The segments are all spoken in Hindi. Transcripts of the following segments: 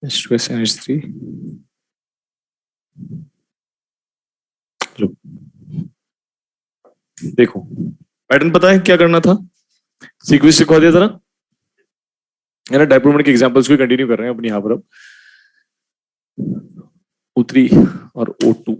H2S NH3। लो, देखो पैटर्न पता है क्या करना था, सीक्वेंस सिखा दिया था ना। है ना, डायप्रोमेट के एग्जांपल्स को कंटिन्यू कर रहे हैं अपनी यहाँ पर अब। O3 और O2।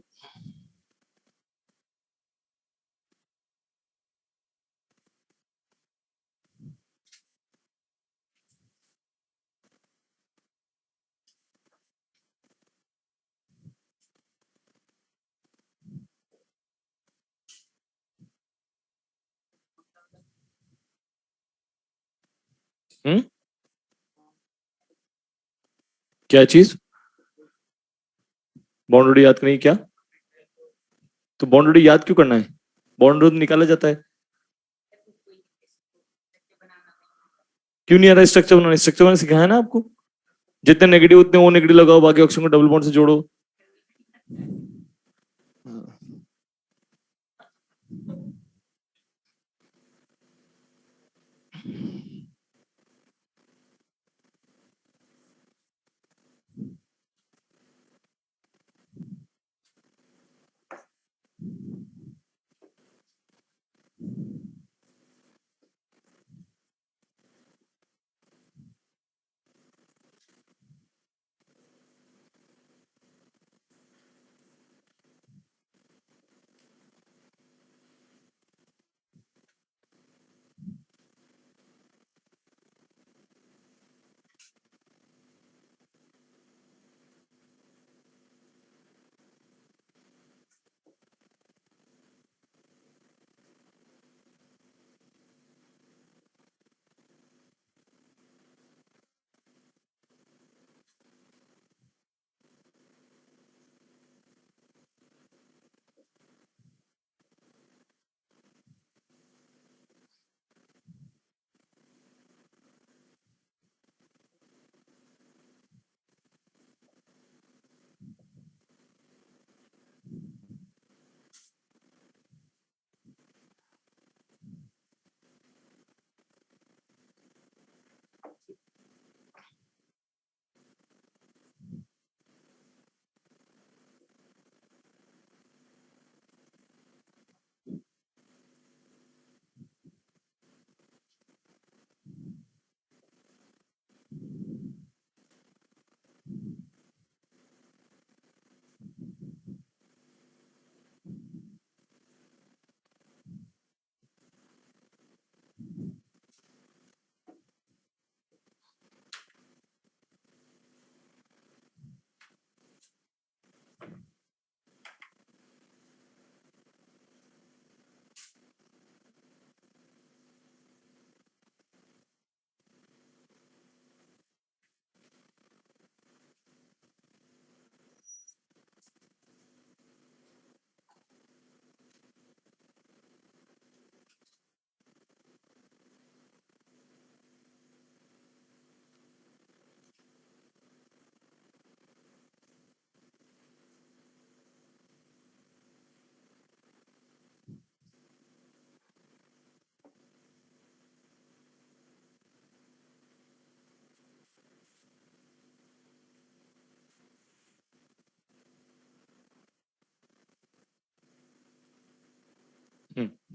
क्या चीज? बाउंड्री याद करनी क्या? तो बाउंड्री याद क्यों करना है? बाउंड्री निकाला जाता है। क्यों नहीं आ रहा स्ट्रक्चर बनाना? स्ट्रक्चर बनाना सिखाया ना आपको। जितने नेगेटिव उतने वो नेगेटिव लगाओ, बाकी ऑक्सीजन को डबल बॉन्ड से जोड़ो।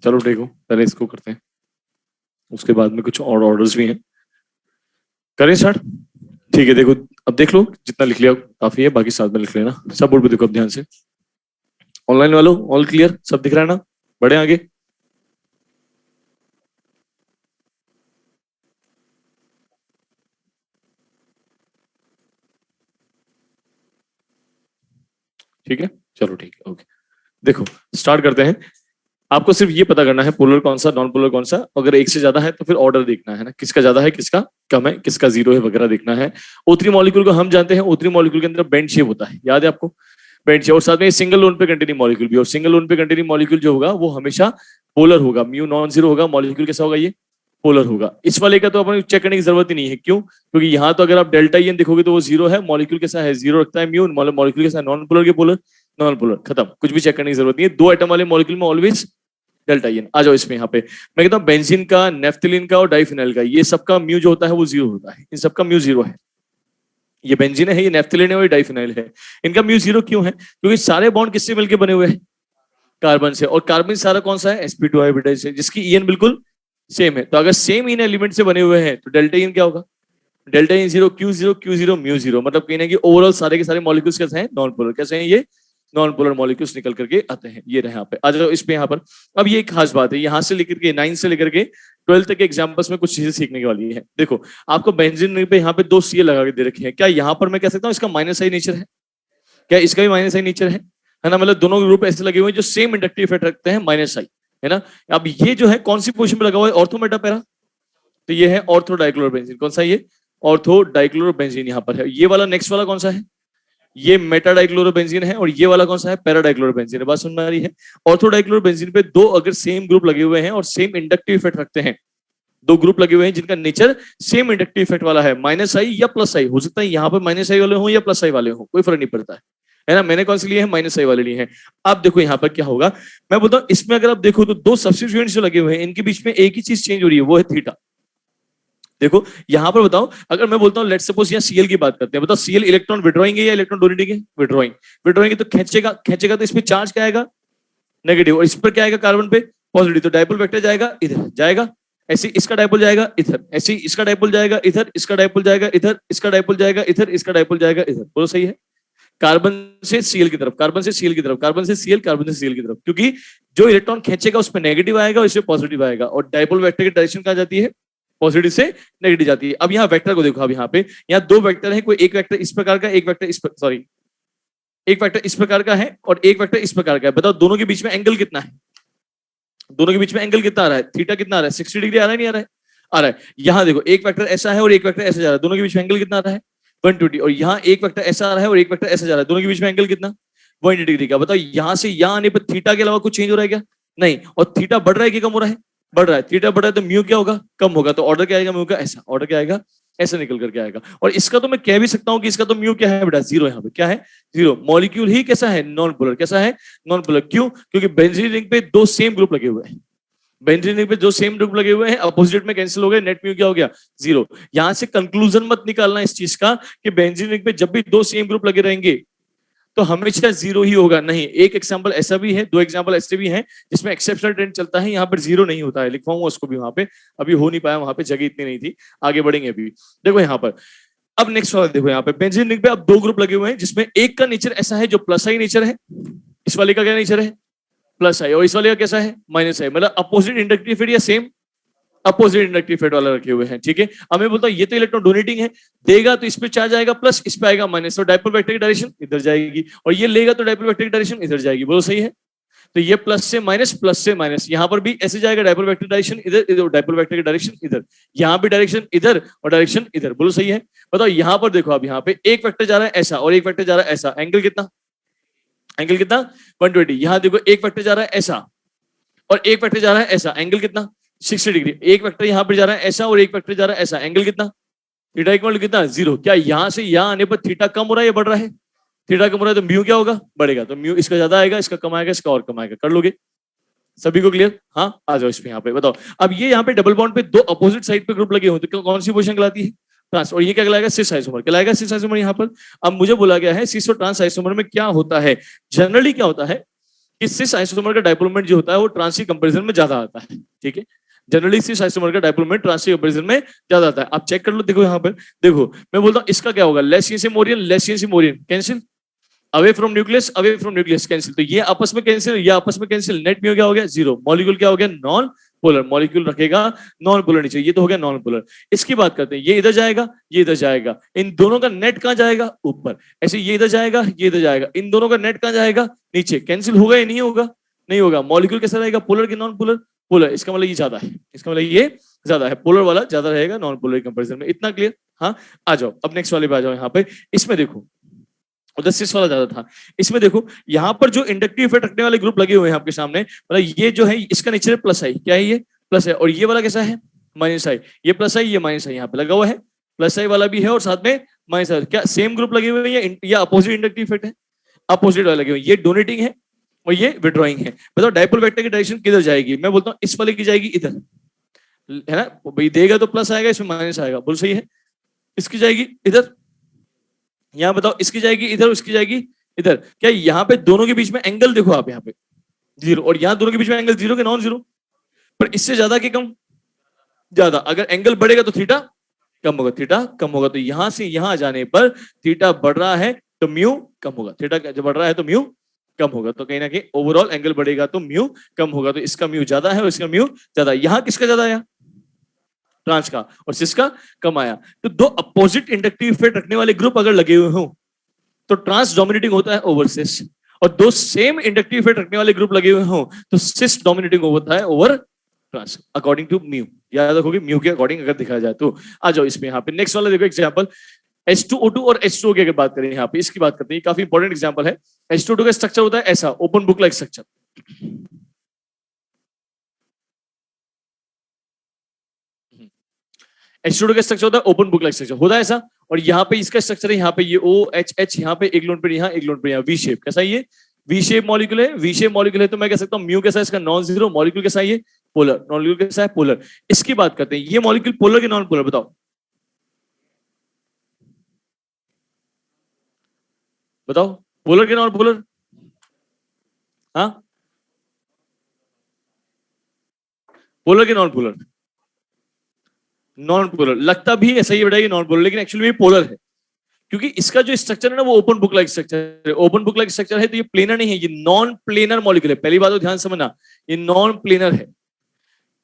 चलो देखो, पहले इसको करते हैं, उसके बाद में कुछ और ऑर्डर्स भी हैं। करें स्टार्ट? ठीक है, देखो अब देख लो, जितना लिख लिया काफी है, बाकी साथ में लिख लेना। सब बोर्ड पे देखो अब ध्यान से। ऑनलाइन वालों ऑल क्लियर, सब दिख रहा है ना? बढ़े आगे। ठीक है, चलो ठीक है, ओके। देखो स्टार्ट करते हैं। आपको सिर्फ ये पता करना है पोलर कौन सा, नॉन पोलर कौन सा। अगर एक से ज्यादा है तो फिर ऑर्डर देखना है ना, किसका ज्यादा है किसका कम है, किसका जीरो है वगैरह देखना है। O3 मॉलिक्यूल को हम जानते हैं, O3 मॉलिक्यूल के अंदर बेंड शेप होता है, याद है आपको? बेंड शेप, और साथ में सिंगल लोन पे कंटिन्यू मॉलिक्यूल भी, और सिंगल लोन पे कंटिन्यू मॉलिक्यूल जो होगा वो हमेशा पोलर होगा, म्यू नॉन जीरो होगा। मॉलिक्यूल कैसा होगा? ये पोलर होगा। इस वाले का तो अपन चेक करने की जरूरत ही नहीं है, क्यों? क्योंकि यहाँ तो अगर आप डेल्टा ई देखोगे तो वो जीरो है, मॉलिक्यूल कैसा है? जीरो रखता है म्यू। मॉलिक्यूल कैसा है? नॉन पोलर के पोलर, नॉन पोलर, खत्म, कुछ भी चेक करने की जरूरत नहीं है। दो एटम वाले मॉलिक्यूल में ऑलवेज डेल्टा ई। आ जाओ इसमें, यहाँ पे मैं कहता हूँ बेंजीन का, नेफ्थलीन का और डाइफिनाइल का, ये सबका म्यू जो होता है वो जीरो होता है, इन सबका म्यू जीरो है। ये बेंजीन है, ये नेफ्थलीन है और ये डाइफिनाइल है। इनका म्यू जीरो क्यों है? क्योंकि सारे बॉन्ड किससे मिलकर बने हुए हैं? कार्बन से। और कार्बन सारा कौन सा है? sp2 हाइब्रिडाइज से, जिसकी ईएन बिल्कुल सेम है। तो अगर सेम इन एलिमेंट से बने हुए हैं तो डेल्टा इन क्या होगा? Delta in zero, Q zero, Q zero, mu zero. मतलब कहीं ना कि ओवरऑल सारे के सारे मॉलिक्यूल्स कैसे हैं? Non polar. कैसे हैं ये? नॉन पोलर मॉलिक्यूल्स निकल करके आते हैं। ये रहे यहाँ पे। आ जाओ इस पे यहाँ पर। अब ये एक खास बात है, यहाँ से लेकर के 9 से लेकर के 12 तक के एग्जाम्पल्स में कुछ चीजें सीखने की वाली है। देखो आपको बेंजीन पे यहाँ पे 2 सी लगा के दे रखे हैं। क्या यहाँ पर मैं कह सकता हूँ इसका माइनस आई नेचर है? क्या इसका भी माइनस आई नेचर है ना? मतलब दोनों ग्रुप ऐसे लगे हुए हैं जो सेम इंडक्टिव इफेक्ट रखते हैं, माइनस आई, है ना। अब ये जो है कौन सी पोजीशन पे लगा हुआ है? Ortho Meta para. तो ये है ऑर्थो डाइक्लोरोबेंजीन। कौन सा? ये ऑर्थो डाइक्लोरोबेंजीन यहाँ पर है। ये वाला नेक्स्ट वाला कौन सा है? ये मेटा डाइक्लोरोबेंजीन है। और ये वाला कौन सा है? पैरा डाइक्लोरोबेंजीन है। बात समझ में आ रही है? ऑर्थो डाइक्लोरोबेंजीन पे 2 अगर सेम ग्रुप लगे हुए हैं और सेम इंडक्टिव इफेक्ट रखते हैं, 2 ग्रुप लगे हुए हैं जिनका नेचर सेम इंडक्टिव इफेक्ट वाला है, माइनस आई या प्लस आई, हो सकता है यहाँ पर माइनस आई वाले हो या प्लस आई वाले हो, कोई फर्क नहीं पड़ता है ना। मैंने कौन से लिए हैं? माइनस आई वाले लिए हैं। अब देखो यहाँ पर क्या होगा, मैं बोलता हूँ इसमें अगर आप देखो तो 2 सब्स्टिट्यूएंट्स जो लगे हुए हैं इनके बीच में एक ही चीज चेंज हो रही है, वो है थीटा। देखो यहाँ पर बताओ, अगर मैं बोलता हूँ लेट्स सपोज यहाँ सीएल की बात करते हैं, बताओ सीएल इलेक्ट्रॉन विड्रॉइंग है या इलेक्ट्रॉन डोनेटिंग है? विड्रॉइंग। विड्रॉइंग तो खींचेगा तो इसमें चार्ज क्या आएगा? नेगेटिव। और इस पर क्या आएगा? कार्बन पे पॉजिटिव। तो डायपोल वेक्टर जाएगा इधर, जाएगा ऐसे, इसका डायपोल जाएगा इधर, ऐसे इसका डायपोल जाएगा इधर, इसका डायपोल जाएगा इधर, इसका डायपोल जाएगा इधर, इसका डायपोल जाएगा इधर। बोलो सही है? कार्बन से सीएल की तरफ, कार्बन से सीएल की तरफ, कार्बन से सीएल, कार्बन से सीएल की तरफ, क्योंकि जो इलेक्ट्रॉन खींचेगा उसमें नेगेटिव आएगा और इसमें पॉजिटिव आएगा। और डायपोल वेक्टर की डायरेक्शन कहां जाती है? पॉजिटिव से नेगेटिव जाती है। अब यहाँ वेक्टर को देखो, अब यहाँ पे यहाँ 2 वेक्टर है, कोई एक वेक्टर इस प्रकार का, एक वेक्टर इस सॉरी एक वेक्टर इस प्रकार का है और एक वेक्टर इस प्रकार का है। बताओ दोनों के बीच में एंगल कितना है? दोनों के बीच में एंगल कितना आ रहा है? थीटा कितना आ रहा है? 60 डिग्री आ रहा है, नहीं आ रहा है? आ रहा है। यहाँ देखो एक वेक्टर ऐसा है और एक वेक्टर ऐसा जा रहा है, दोनों के बीच में एंगल कितना आ रहा है? 120। और यहाँ एक वेक्टर ऐसा आ रहा है और एक वेक्टर ऐसा जा रहा है, दोनों के बीच में एंगल कितना? 180 डिग्री का। बताओ यहाँ से यहाँ आने पर थीटा के अलावा कुछ चेंज हो रहा है क्या? नहीं। और थीटा बढ़ रहा है कि कम हो रहा है? बढ़ रहा है। थीटा बढ़ रहा है तो म्यू क्या होगा? कम होगा। तो ऑर्डर क्या आएगा म्यू का? ऐसा। ऑर्डर क्या आएगा? ऐसे निकल करके आएगा। और इसका तो मैं कह भी सकता हूं कि इसका तो म्यू क्या है बेटा? जीरो। यहाँ पे क्या है? जीरो। मॉलिक्यूल ही कैसा है? Non polar. कैसा है? Non polar. क्यों? क्योंकि बेंजीन रिंग पे 2 सेम ग्रुप लगे हुए हैं। बेंजीन रिंग पे जो सेम ग्रुप लगे हुए हैं अपोजिट में कैंसिल हो गए, नेट म्यू क्या हो गया? जीरो। यहां से कंक्लूजन मत निकालना इस चीज का कि बेंजीन रिंग पे जब भी 2 सेम ग्रुप लगे रहेंगे तो हमेशा जीरो ही होगा। नहीं, एक एग्जांपल ऐसा भी है, 2 एग्जांपल ऐसे भी हैं जिसमें एक्सेप्शनल ट्रेंड चलता है, यहाँ पर जीरो नहीं होता है। लिखवाऊंगा उसको भी वहां पे, अभी हो नहीं पाया, वहां पे जगह इतनी नहीं थी, आगे बढ़ेंगे अभी। देखो यहाँ पर अब नेक्स्ट वाला देखो, यहाँ पे बेंजीन रिंग पे अब 2 ग्रुप लगे हुए हैं जिसमें एक का नेचर ऐसा है जो प्लस आई नेचर है, इस वाले का क्या नेचर है? प्लस आई। और इस वाले का कैसा है? माइनस आई। मतलब अपोजिट इंडक्टिव फील्ड या सेम अपोजिट इंडक्टिव फील्ड वाला रखे हुए हैं। ठीक है। अब मैं बोलता हूँ ये तो इलेक्ट्रॉन डोनेटिंग है, देगा तो इस पे चार्ज आएगा प्लस, इस पे आएगा माइनस, तो डायपोल वेक्टर की डायरेक्शन इधर जाएगी। और ये लेगा तो डायपोल वेक्टर की डायरेक्शन इधर जाएगी। बोलो सही है? तो ये प्लस से माइनस, यहाँ पर भी ऐसे जाएगा, डायपोल वेक्टर डायरेक्शन इधर, इधर डायपोल वेक्टर की डायरेक्शन इधर, यहाँ भी डायरेक्शन इधर और डायरेक्शन इधर। बोलो सही है? बताओ यहाँ पर देखो, अब यहाँ पे एक वेक्टर जा रहा है ऐसा और एक वेक्टर जा रहा है ऐसा, एंगल कितना? एंगल कितना? 120। यहाँ देखो एक वेक्टर जा रहा है ऐसा और एक वेक्टर जा रहा है ऐसा, एंगल कितना? 60 डिग्री। एक वेक्टर यहाँ पर जा रहा है ऐसा और एक वेक्टर जा रहा है ऐसा, एंगल कितना? थीटा इक्वल कितना? जीरो। क्या यहाँ से यहाँ आने पर थीटा कम हो रहा है या बढ़ रहा है? थीटा कम हो रहा है तो म्यू क्या होगा? बढ़ेगा। तो म्यू इसका ज्यादा आएगा, इसका कम आएगा, इसका और कम आएगा। कर लोगे? सभी को क्लियर? हाँ, आ जाओ इस पे। यहाँ पे बताओ, अब ये यहाँ पे डबल बॉन्ड पे 2 अपोजिट साइड पे ग्रुप लगे हुए तो कौन सी पोजीशन कहलाती है? ट्रांस। और ये क्या कहलाएगा? सिस आइसोमर कहलाएगा। सिस आइसोमर यहाँ पर अब मुझे बोला गया है सिस और ट्रांस आइसोमर में क्या होता है। जनरली क्या होता है कि सिस आइसोमर का डायपोल मोमेंट जो होता है वो ट्रांस की कंपैरिजन में ज्यादा आता है। ठीक है। जनरली सिस आइसोमर का डायपोल मोमेंट ट्रांस की कंपैरिजन में ज्यादा आता है। आप चेक कर लो, देखो यहाँ पर देखो, मैं बोलता हूँ इसका क्या होगा? लेस इन से मोरियन, लेस इन से Mauryan, cancel. Away from nucleus cancel. तो ये आपस में कैंसिल, ये आपस में कैंसिल, नेट में क्या हो गया? जीरो। मॉलिक्यूल क्या हो गया? Non polar. मॉलिक्यूल रखेगा नॉन पोलर नीचे, ये तो हो गया नॉन पोलर। इसकी बात करते हैं, ये इधर जाएगा, ये इधर जाएगा, इन दोनों का नेट कहां जाएगा? ऊपर। ऐसे ये इधर जाएगा, ये इधर जाएगा, इन दोनों का नेट कहां जाएगा? नीचे। कैंसिल होगा या नहीं होगा? नहीं होगा। मॉलिक्यूल कैसा रहेगा? पोलर की नॉन पोलर? पोलर। इसका मतलब ये ज्यादा है, इसका मतलब ये ज्यादा है, पोलर वाला ज्यादा रहेगा नॉन पोलर कंपैरिजन में। इतना क्लियर? हाँ, आ जाओ अब नेक्स्ट वाले पे आ जाओ। यहाँ पे इसमें देखो, उधर सिस वाला ज्यादा था, इसमें देखो यहाँ पर जो इंडक्टिव इफेक्ट रखने वाले ग्रुप लगे हुए हैं आपके सामने, मतलब ये जो है इसका नेचर है प्लस आई। क्या है ये? प्लस है। और ये वाला कैसा है? माइनस आई। ये प्लस आई, ये माइनस आई, यहाँ पे लगा हुआ है। प्लस आई वाला भी है और साथ में माइनस आई। क्या सेम ग्रुप लगे हुए हैं या अपोजिट इंडक्टिव इफेक्ट है? अपोजिट वाले लगे हुए। ये डोनेटिंग है और ये विड्रॉइंग है। बताओ डायपोल वेक्टर की डायरेक्शन किधर जाएगी? मैं बोलता हूँ इस वाले की जाएगी इधर, है ना। भाई देगा तो प्लस आएगा, इसमें माइनस आएगा। बोल सही है? इसकी जाएगी इधर, यहाँ बताओ, इसकी जाएगी इधर, उसकी जाएगी इधर। क्या यहाँ पे दोनों के बीच में एंगल देखो आप, यहाँ पे जीरो, और यहाँ दोनों के बीच में एंगल जीरो के नॉन जीरो, पर इससे ज्यादा कि कम? ज्यादा। अगर एंगल बढ़ेगा तो थीटा कम होगा, थीटा कम होगा, तो यहां से यहां आ जाने पर थीटा बढ़ रहा है तो म्यू कम होगा, थीटा जब बढ़ रहा है तो म्यू कम होगा। तो कहीं ना कहीं ओवरऑल एंगल बढ़ेगा तो म्यू कम होगा, तो इसका म्यू ज्यादा है और इसका म्यू ज्यादा। यहां किसका ज्यादा आया? ट्रांस का, और सिस का कम आया। तो दो अपोजिट इंडक्टिव इफेक्ट रखने वाले ग्रुप अगर लगे हुए हो तो ट्रांस डोमिनेटिंग होता है ओवर सिस, और दो सेम इंडक्टिव इफेक्ट रखने वाले ग्रुप लगे हुए हो तो सिस डोमिनेटिंग होता है over trans, according to mu. याद रखोगे म्यू के अकॉर्डिंग अगर दिखा जाए तो। आ जाओ इसमें, यहाँ पे नेक्स्ट वाला देखो एग्जांपल, H2O2 और H2O की अगर बात करें, यहाँ पे इसकी बात करते हैं, काफी इंपॉर्टेंट एग्जांपल है। H2O2 का स्ट्रक्चर होता है ऐसा, open book like structure. H2O2 का स्ट्रक्चर होता है ओपन बुक लाइक स्ट्रक्चर, होता है ऐसा। और यहाँ पे इसका स्ट्रक्चर है, यहाँ पे ये OH, यहाँ पे एक लोन पे यहाँ, एक लोन पे यहाँ, वी शेप। कैसा है ये? वी शेप मॉलिक्यूल है। वी शेप मॉलिक्यूल है तो मैं कह सकता हूँ म्यू कैसा है इसका? Non zero. मॉलिक्यूल कैसा है ये? पोलर। मॉलिक्यूल कैसा है? पोलर। इसकी बात करते हैं, ये मॉलिक्यूल पोलर के नॉन पोलर बताओ, बताओ पोलर के नॉन पोलर? हाँ, पोलर के नॉन पोलर? नॉन पोलर लगता भी ऐसा ही बेटा, ये नॉन पोलर, लेकिन एक्चुअली ये पोलर है, क्योंकि इसका जो स्ट्रक्चर है ना वो ओपन बुक लाइक स्ट्रक्चर है। ओपन बुक लाइक स्ट्रक्चर है तो ये प्लेनर नहीं है, ये नॉन प्लेनर मॉलिक्यूल है। पहली बात तो ध्यान समझना, ये नॉन प्लेनर है,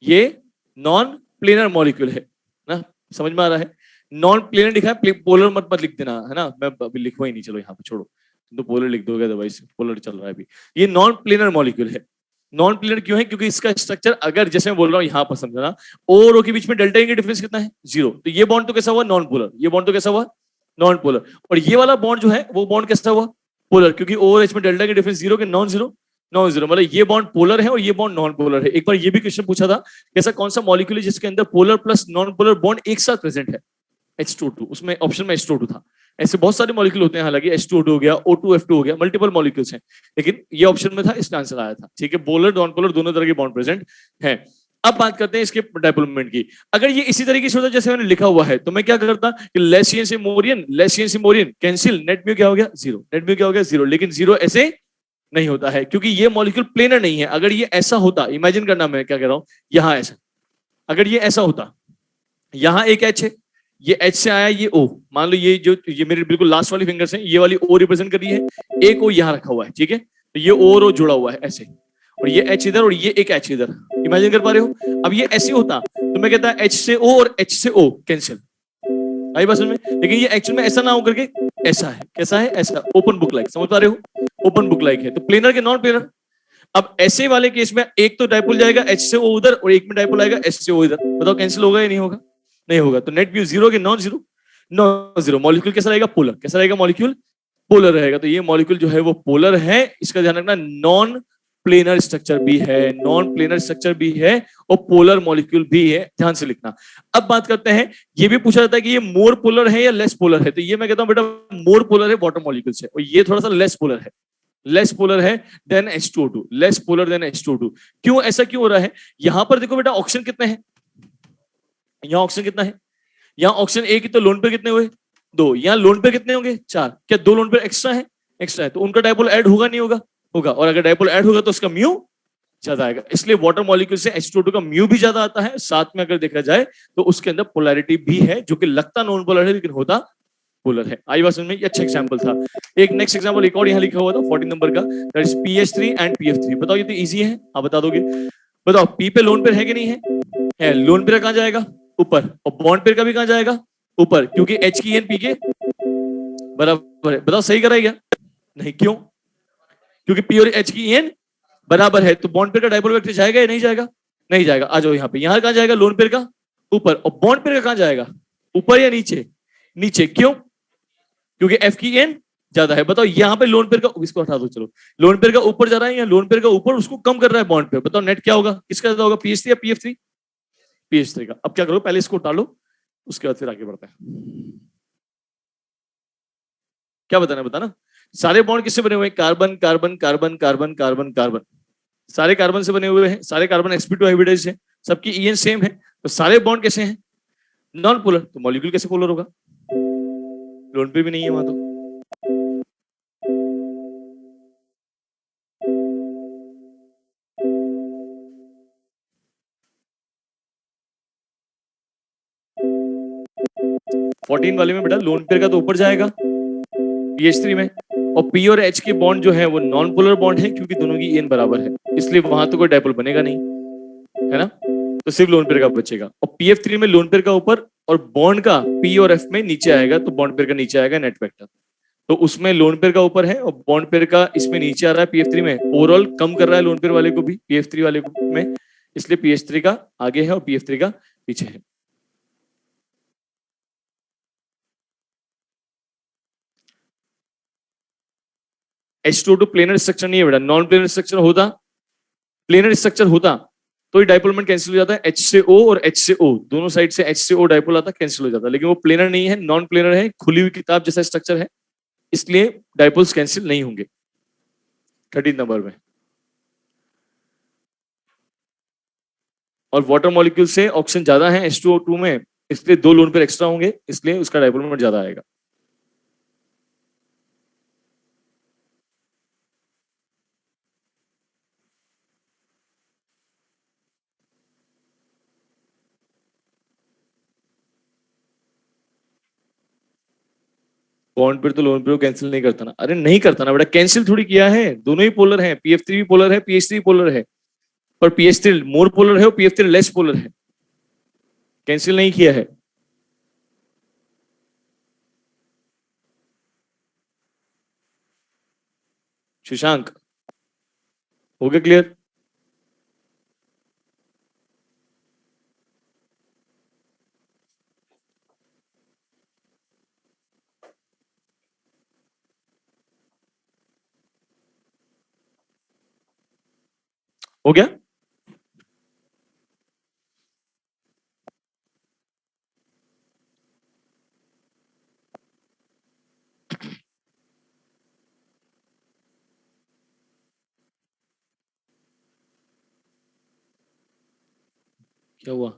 ये नॉन प्लेनर मॉलिक्यूल है ना, समझ में आ रहा है? नॉन प्लेनर लिखा है, पोलर मत मत लिख देना, है ना? मैं अभी लिखवा ही नहीं, चलो यहाँ पे छोड़ो, तो पोलर लिख दोगे, अदरवाइज पोलर चल रहा है अभी। ये नॉन प्लेनर मॉलिक्यूल है। नॉन प्लेनर क्यों है? क्योंकि इसका स्ट्रक्चर, अगर जैसे मैं बोल रहा हूँ यहाँ पर समझना, ओ और ओ के बीच में डेल्टा का डिफरेंस कितना है? जीरो। तो ये बॉन्ड तो कैसा हुआ? Non polar. ये बॉन्ड तो कैसा हुआ? Non polar. और ये वाला बॉन्ड जो है वो बॉन्ड कैसा हुआ? पोलर, क्योंकि ओ और एच में डेल्टा का डिफरेंस जीरो के नॉन जीरो, नॉन जीरो। मतलब ये बॉन्ड पोलर है और ये बॉन्ड नॉन पोलर है। एक बार ये भी क्वेश्चन पूछा था, कैसा कौन सा मॉलिक्यूल है जिसके अंदर polar plus non polar bond एक साथ प्रेजेंट है? H2O2, उसमें ऑप्शन में H2O2 था। ऐसे बहुत सारे मॉलिक्यूल होते हैं, हालांकि H2O2 हो गया, O2F2 हो गया, मल्टीपल मॉलिक्यूल्स हैं, लेकिन ये ऑप्शन में था, इसका आंसर आया था। ठीक है, पोलर नॉन पोलर दोनों तरह के बॉन्ड प्रेजेंट है। अब बात करते हैं इसके डायपोल मोमेंट की। अगर ये इसी तरीके से होता जैसे मैंने लिखा हुआ है तो मैं क्या करता कि लेसियन से मोरियन कैंसिल, नेट म्यू क्या हो गया? जीरो। नेट म्यू क्या हो गया? जीरो। लेकिन जीरो ऐसे नहीं होता है, क्योंकि ये मॉलिक्यूल प्लेनर नहीं है। अगर ये ऐसा होता, इमेजिन करना, मैं क्या कह रहा हूं, यहां ऐसा, अगर ये ऐसा होता, यहां एक एच है, ये एच से आया, ये ओ, मान लो ये मेरे बिल्कुल लास्ट वाली फिंगर्स हैं, ये वाली ओ रिप्रेजेंट कर रही है, एक ओ यहां रखा हुआ है, ठीक है, तो ये ओ और ओ जुड़ा हुआ है ऐसे, और ये एच इधर और ये एक एच इधर, इमेजिन कर पा रहे हो? अब ये ऐसे होता तो मैं कहता एच से ओ और एच से ओ कैंसिल, आई बात समझ में? लेकिन ये एक्चुअल में ऐसा ना हो करके ऐसा है। कैसा है? ऐसा, ओपन बुक लाइक, समझ पा रहे हो? ओपन बुक लाइक है, तो प्लेनर के नॉन प्लेनर। अब ऐसे वाले केस में एक तो डायपोल जाएगा एच से ओ उधर और एक में डायपोल आएगा एच से ओ इधर, बताओ कैंसिल होगा या नहीं होगा? नहीं होगा। तो नेट व्यू जीरो के non zero, non zero. Molecule कैसा रहेगा? पोलर। कैसा रहेगा? मॉलिक्यूल पोलर रहेगा। तो ये मॉलिक्यूल जो है वो पोलर है, इसका ध्यान रखना। नॉन प्लेनर स्ट्रक्चर भी है, नॉन प्लेनर स्ट्रक्चर भी है और पोलर मॉलिक्यूल भी है, ध्यान से लिखना। अब बात करते हैं, ये भी पूछा जाता है कि ये मोर पोलर है या लेस पोलर है, तो ये मैं कहता हूं बेटा मोर पोलर है वाटर मॉलिक्यूल से, और ये थोड़ा सा लेस पोलर है, लेस पोलर है than H2O2, less polar than H2O2। क्यों ऐसा क्यों हो रहा है? यहां पर देखो बेटा ऑक्सीजन कितने हैं, यहां ऑक्सीजन कितना है, यहां ऑक्सीजन एक ही, तो लोन पेयर कितने हुए? दो। यहां लोन पेयर कितने होंगे? चार। क्या दो लोन पेयर एक्स्ट्रा है? एक्स्ट्रा है, तो उनका डायपोल ऐड होगा नहीं होगा? होगा। और अगर डायपोल ऐड होगा तो उसका म्यू ज्यादा आएगा, इसलिए वाटर मॉलिक्यूल से H2O2 का म्यू भी ज्यादा आता है। साथ में अगर देखा जाए तो उसके अंदर पोलैरिटी भी है, जो कि लगता नॉन पोलर है लेकिन होता पोलर है। आई बात समझ में? ये अच्छा एग्जांपल था। एक नेक्स्ट एग्जांपल एक और यहाँ लिखा हुआ था 14 नंबर का, that is PH3 and PF3। बताओ ये तो इजी है, आप बता दोगे? बताओ पी पे लोन पेयर है कि नहीं है? है। लोन पेयर कहां जाएगा? ऊपर। और बॉन्ड पेयर का भी कहां जाएगा? ऊपर, क्योंकि H की एन पी के बराबर है। बताओ सही करा क्या? नहीं, क्यों? क्योंकि पी और H की एन बराबर है, तो बॉन्ड पेयर का डायपोल वेक्टर जाएगा या नहीं जाएगा? नहीं जाएगा। आ जाओ यहाँ पे, यहाँ कहां जाएगा? लोन पेयर का ऊपर, और बॉन्ड पेयर का कहां जाएगा? ऊपर या नीचे? नीचे। क्यों? क्योंकि F की एन ज्यादा है। बताओ यहाँ पे लोन पेयर का, इसको हटा दो, चलो लोन पेयर का ऊपर जा रहा है या लोन पेयर का ऊपर उसको कम कर रहा है बॉन्ड पेयर? बताओ नेट क्या होगा, किसका ज्यादा होगा, PH3 या PF3? PH3 का। अब क्या करो, पहले इसको उतार लो, उसके बाद फिर आगे बढ़ते हैं। क्या बताना? बताना। सारे बॉन्ड किससे बने हुए हैं? Carbon carbon carbon carbon carbon carbon, सारे कार्बन से बने हुए हैं, सारे कार्बन sp2 हाइब्रिडाइज्ड है, सबकी EN सेम है, तो सारे बॉन्ड कैसे हैं? Non polar. तो मॉलिक्यूल कैसे पोलर होगा? लोन पे भी नहीं है वहां तो, 14 वाले में बेटा लोन पेयर का तो ऊपर जाएगा PH3 में, और P और H के बॉन्ड जो है वो नॉन पोलर बॉन्ड है क्योंकि दोनों की EN बराबर है, इसलिए वहां तो कोई डायपोल बनेगा नहीं, है ना। तो सिर्फ लोन पेयर का बचेगा, और PF3 में लोन पेयर का ऊपर और बॉन्ड का P और F में नीचे आएगा, तो बॉन्ड पेयर का नीचे आएगा नेट वेक्टर। तो उसमें लोन पेयर का ऊपर है और बॉन्ड पेयर का इसमें नीचे आ रहा है PF3 में, ओवरऑल कम कर रहा है लोन पेयर वाले को भी PF3 वाले को में, इसलिए PH3 का आगे है और PF3 का पीछे है। H2O2 प्लेनर स्ट्रक्चर नहीं है बेटा, नॉन प्लेनर स्ट्रक्चर होता, प्लेनर स्ट्रक्चर होता तो डाइपोल मोमेंट कैंसिल हो जाता है, H से O और H से O दोनों साइड से H से O डाइपोल आता, कैंसिल हो जाता, लेकिन वो प्लेनर नहीं है, नॉन प्लेनर है, खुली हुई किताब जैसा स्ट्रक्चर है, इसलिए डाइपोल्स कैंसिल नहीं होंगे। 13 नंबर में, और वाटर मॉलिक्यूल से ऑक्सीजन ज्यादा है H2O2 में, इसलिए 2 लोन पेयर एक्स्ट्रा होंगे, इसलिए उसका डाइपोल मोमेंट ज्यादा आएगा। बॉन्ड पेयर तो लोन पेयर को कैंसिल नहीं करता ना, अरे नहीं करता ना बेटा, कैंसिल थोड़ी किया है, दोनों ही पोलर है, PF3 भी पोलर है, PH3 पोलर है, पर PH3 मोर पोलर है और PF3 लेस पोलर है, कैंसिल नहीं किया है। शशांक, हो गया क्लियर? हो गया। क्या हुआ?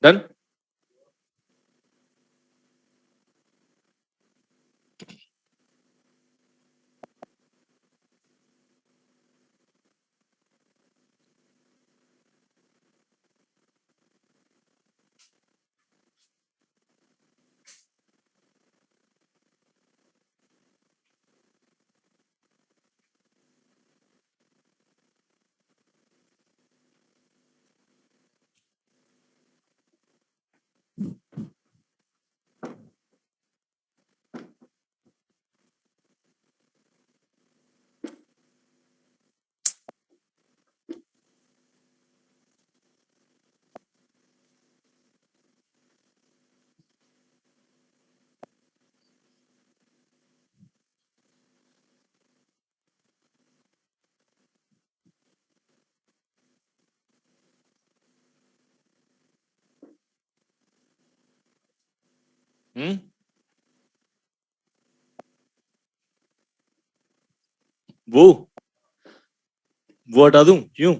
डन। हम्म, वो हटा दूं क्यों?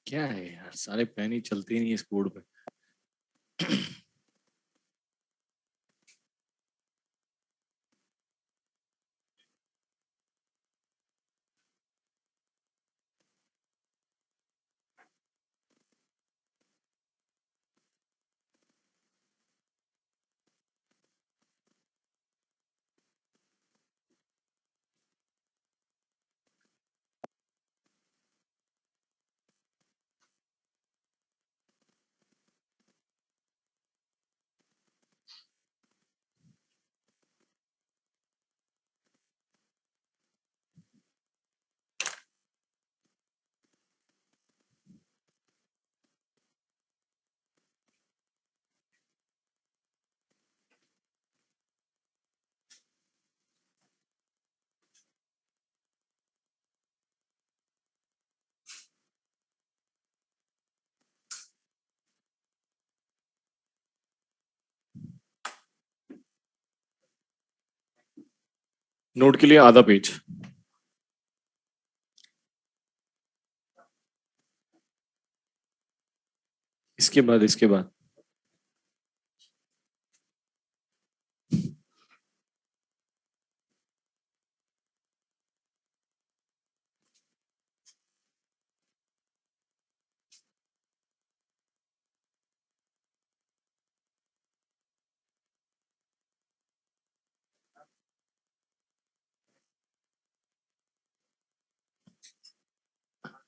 क्या है यार, सारे पेन ही चलते ही नहीं इस बोर्ड पे। नोट के लिए आधा पेज। इसके बाद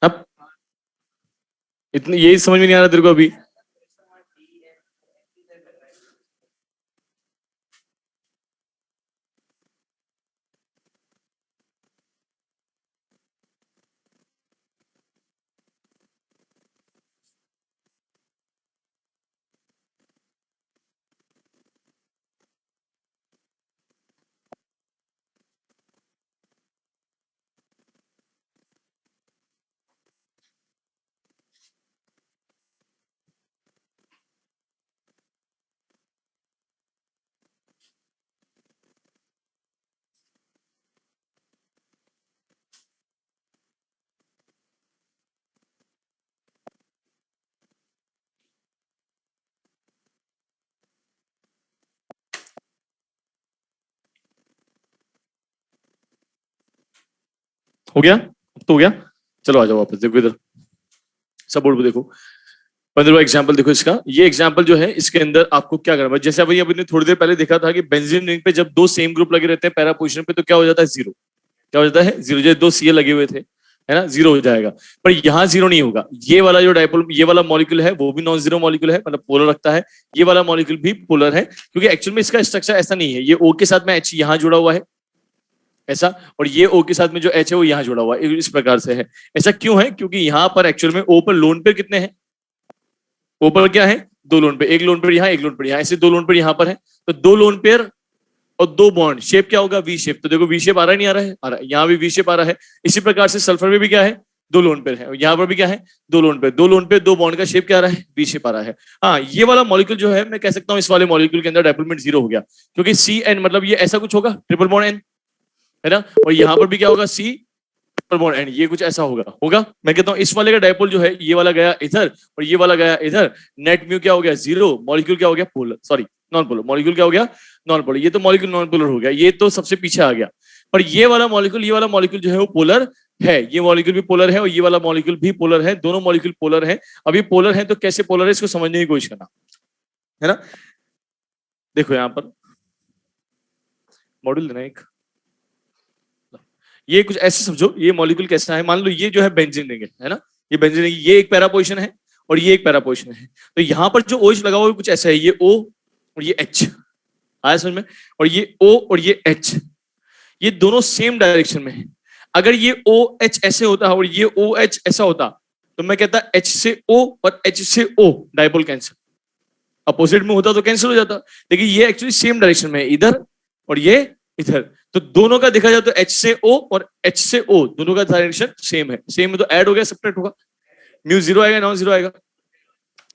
अब इतनी यही समझ में नहीं आ रहा तेरे को अभी? हो गया? अब तो हो गया। चलो आ जाओ वापस, देखो इधर, सब बोर्ड पे देखो। 15वां एग्जाम्पल देखो इसका। ये एग्जाम्पल जो है इसके अंदर आपको क्या करना है, जैसे अभी अभी ने थोड़ी देर पहले देखा था कि बेंजीन रिंग पे जब दो सेम ग्रुप लगे रहते हैं पैरा पोजिशन पे तो क्या हो जाता है, जीरो। क्या हो जाता है, जीरो। जैसे दो सीए लगे हुए थे, है ना, जीरो हो जाएगा। पर यहाँ जीरो नहीं होगा। ये वाला जो डायपोल, ये वाला मॉलिक्यूल है वो भी नॉन जीरो मॉलिक्यूल है, मतलब पोलर रखता है। ये वाला मॉलिक्यूल भी पोलर है, क्योंकि एक्चुअल में इसका स्ट्रक्चर ऐसा नहीं है। ये ओ के साथ में एच यहाँ जुड़ा हुआ है ऐसा, और ये ओ के साथ में जो एच है वो यहाँ जुड़ा हुआ है, इस प्रकार से है। ऐसा क्यों है? क्योंकि यहाँ पर एक्चुअल में ओ पर लोन पेयर कितने हैं? ओ पर क्या है, दो लोन पेयर, एक लोन पेयर यहाँ, एक लोन पेयर यहाँ, ऐसे दो लोन पेयर यहाँ पर है। तो दो लोन पेयर और दो बॉन्ड, शेप क्या होगा, वी शेप। तो देखो वी शेप आ रहा है, नहीं आ रहा है? आ रहा है। यहाँ भी वी शेप आ रहा है। इसी प्रकार से सल्फर में भी क्या है, दो लोन पेयर है। यहाँ पर भी क्या है, दो लोन पेयर। दो लोन पेयर दो बॉन्ड का शेप क्या आ रहा है, वी शेप आ रहा है। हाँ, ये वाला मॉलिक्यूल जो है मैं कह सकता हूँ इस वाले मॉलिक्यूल के अंदर डायपोलमेंट जीरो हो गया, क्योंकि सी एन मतलब ये ऐसा कुछ होगा, ट्रिपल बॉन्ड एन, है ना। और यहाँ पर भी क्या होगा, सी ट्रिपल बॉन्ड एन, ये कुछ ऐसा होगा होगा। मैं कहता हूँ इस वाले का डायपोल जो है, ये वाला गया इधर और ये वाला गया इधर, नेट म्यू क्या हो गया, जीरो। मॉलिक्यूल क्या हो गया, polar, sorry non polar. Molecule क्या हो गया, नॉन पोलर। ये तो मॉलिक्यूल नॉन पोलर हो गया, ये तो सबसे पीछे आ गया। पर ये वाला मॉलिक्यूल, ये वाला मॉलिक्यूल जो है वो पोलर है। ये मॉलिक्यूल भी पोलर है और ये वाला मॉलिक्यूल भी पोलर है। दोनों मॉलिक्यूल पोलर है। अभी पोलर है तो कैसे पोलर है इसको समझने की कोशिश करना, है ना। देखो यहाँ पर मॉड्यूल देना एक, ये कुछ ऐसे समझो, ये मॉलिक्यूल कैसा है, मान लो ये जो है बेंजीन रिंग है ना। ये बेंजीन रिंग, ये एक पैरा पोजीशन है और ये एक पैरा पोजीशन है। तो यहाँ पर जो OH लगा हुआ है कुछ ऐसा है, ये O और ये H, आया समझ में? और ये O और ये H, ये दोनों सेम डायरेक्शन में है। अगर ये OH ऐसे होता और ये OH ऐसा होता तो मैं कहता H से O और H से O डायपोल कैंसिल। अपोजिट में होता तो कैंसिल हो जाता, लेकिन ये एक्चुअली सेम डायरेक्शन में है, इधर और ये इधर। तो दोनों का देखा जाए तो H से O और H से O दोनों का डायरेक्शन सेम है। सेम है तो ऐड हो गया, सेपरेट होगा, म्यू जीरो आएगा, नॉन जीरो आएगा।